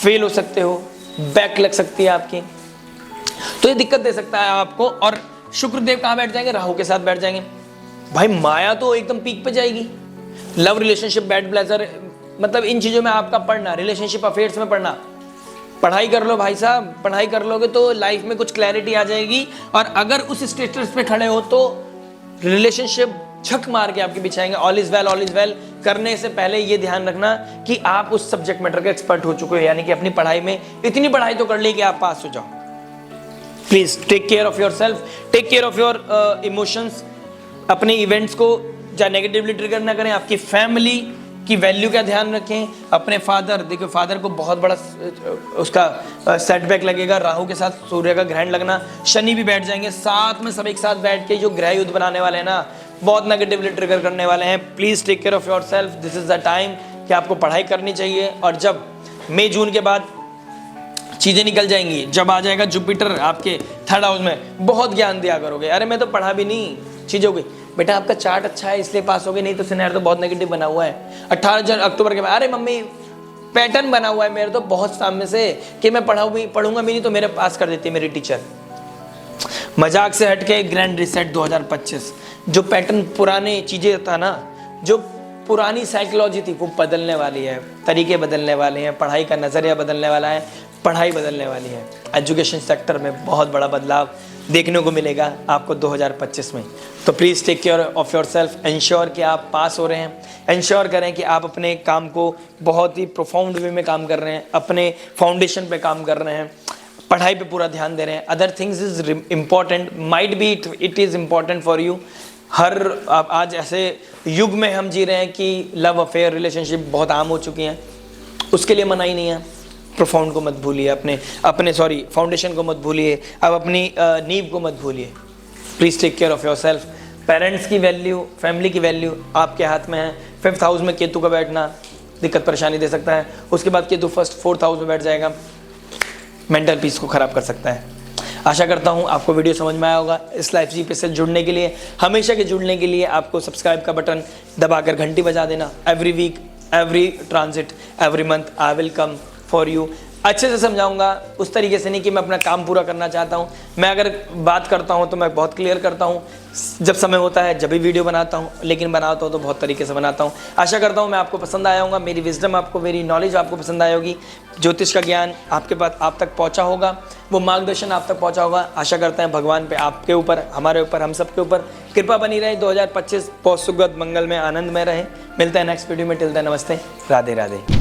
फेल हो सकते हो, बैक लग सकती है आपकी, तो ये दिक्कत दे सकता है आपको। और शुक्रदेव कहाँ बैठ जाएंगे? राहु के साथ बैठ जाएंगे। भाई माया तो एकदम पीक पे जाएगी। लव रिलेशनशिप, बैड प्लेजर, मतलब इन चीजों में आपका पढ़ना, रिलेशनशिप अफेयर्स में पढ़ना, पढ़ाई कर लो भाई साहब। पढ़ाई कर लोगे तो लाइफ में कुछ क्लैरिटी आ जाएगी। और अगर उस स्टेटस पे खड़े हो तो रिलेशनशिप छक मार के आपके बिछाएंगे। ऑल इज वेल करने से पहले ये ध्यान रखना कि आप उस सब्जेक्ट मैटर के एक्सपर्ट हो चुके हो, यानी कि अपनी पढ़ाई में इतनी पढ़ाई तो कर ली कि आप पास हो जाओ। Please take care of your self, take care of your emotions. अपने इवेंट्स को या नेगेटिवली ट्रिगर ना करें। आपकी फैमिली की वैल्यू का ध्यान रखें। अपने फादर, देखो फादर को बहुत बड़ा उसका सेटबैक लगेगा। राहु के साथ सूर्य का ग्रहण लगना, शनि भी बैठ जाएंगे साथ में, सब एक साथ बैठ के जो ग्रह युद्ध बनाने वाले हैं ना, बहुत नेगेटिवली ट्रिगर करने वाले हैं। Please take care of your self. This is the time कि आपको पढ़ाई करनी चाहिए। और जब मई जून के बाद चीजें निकल जाएंगी, जब आ जाएगा जुपिटर आपके 3rd हाउस में, बहुत ज्ञान दिया करोगे। अरे मैं तो पढ़ा भी नहीं, चीजों की बेटा आपका चार्ट अच्छा है इसलिए पास हो गए, नहीं तो सिनेरियो तो बहुत नेगेटिव बना हुआ है। 18 अक्टूबर के बाद अरे मम्मी पैटर्न बना हुआ है मेरे तो बहुत सामने से कि मैं पढ़ूंगा भी नहीं तो मेरे पास कर देती है मेरी टीचर। मजाक से हटके ग्रैंड रिसेट 2025, जो पैटर्न पुराने चीजें था ना, जो पुरानी साइकोलॉजी थी वो बदलने वाली है, तरीके बदलने वाले हैं, पढ़ाई का नजरिया बदलने वाला है, पढ़ाई बदलने वाली है। एजुकेशन सेक्टर में बहुत बड़ा बदलाव देखने को मिलेगा आपको 2025 में। तो please take care of your self. Ensure कि आप पास हो रहे हैं। इंश्योर करें कि आप अपने काम को बहुत ही प्रोफाउंड वे में काम कर रहे हैं, अपने फाउंडेशन पे काम कर रहे हैं, पढ़ाई पे पूरा ध्यान दे रहे हैं। Other things is important, might be it is important for you, आज ऐसे युग में हम जी रहे हैं कि लव अफेयर रिलेशनशिप बहुत आम हो चुकी हैं, उसके लिए मनाही नहीं है। प्रोफाउंड को मत भूलिए, अपने फाउंडेशन को मत भूलिए, अब अपनी नींव को मत भूलिए। Please take care of your self. Parents की वैल्यू, फैमिली की वैल्यू आपके हाथ में है। 5th हाउस में केतु का बैठना दिक्कत परेशानी दे सकता है, उसके बाद केतु 4th हाउस में बैठ जाएगा, मेंटल पीस को ख़राब कर सकता है। आशा करता हूँ आपको वीडियो समझ में आया होगा। इस लाइफ जीपीएस से जुड़ने के लिए, हमेशा के जुड़ने के लिए आपको सब्सक्राइब का बटन दबाकर घंटी बजा देना। Every week, every transit, every month I will come for you. अच्छे से समझाऊंगा, उस तरीके से नहीं कि मैं अपना काम पूरा करना चाहता हूं। मैं अगर बात करता हूं तो मैं बहुत क्लियर करता हूं, जब समय होता है जब भी वीडियो बनाता हूं, लेकिन बनाता हूं तो बहुत तरीके से बनाता हूं। आशा करता हूं मैं आपको पसंद आया होगा, मेरी विजडम आपको, मेरी नॉलेज आपको पसंद आई होगी, ज्योतिष का ज्ञान आपके पास आप तक पहुंचा होगा, वो मार्गदर्शन आप तक पहुंचा होगा। आशा करते हैं भगवान पे, आपके ऊपर, हमारे ऊपर, हम सबके ऊपर कृपा बनी रहे। 2025 बहुत सुखद, मंगल में, आनंद में रहे। मिलते हैं नेक्स्ट वीडियो में। टिल देन नमस्ते, राधे राधे।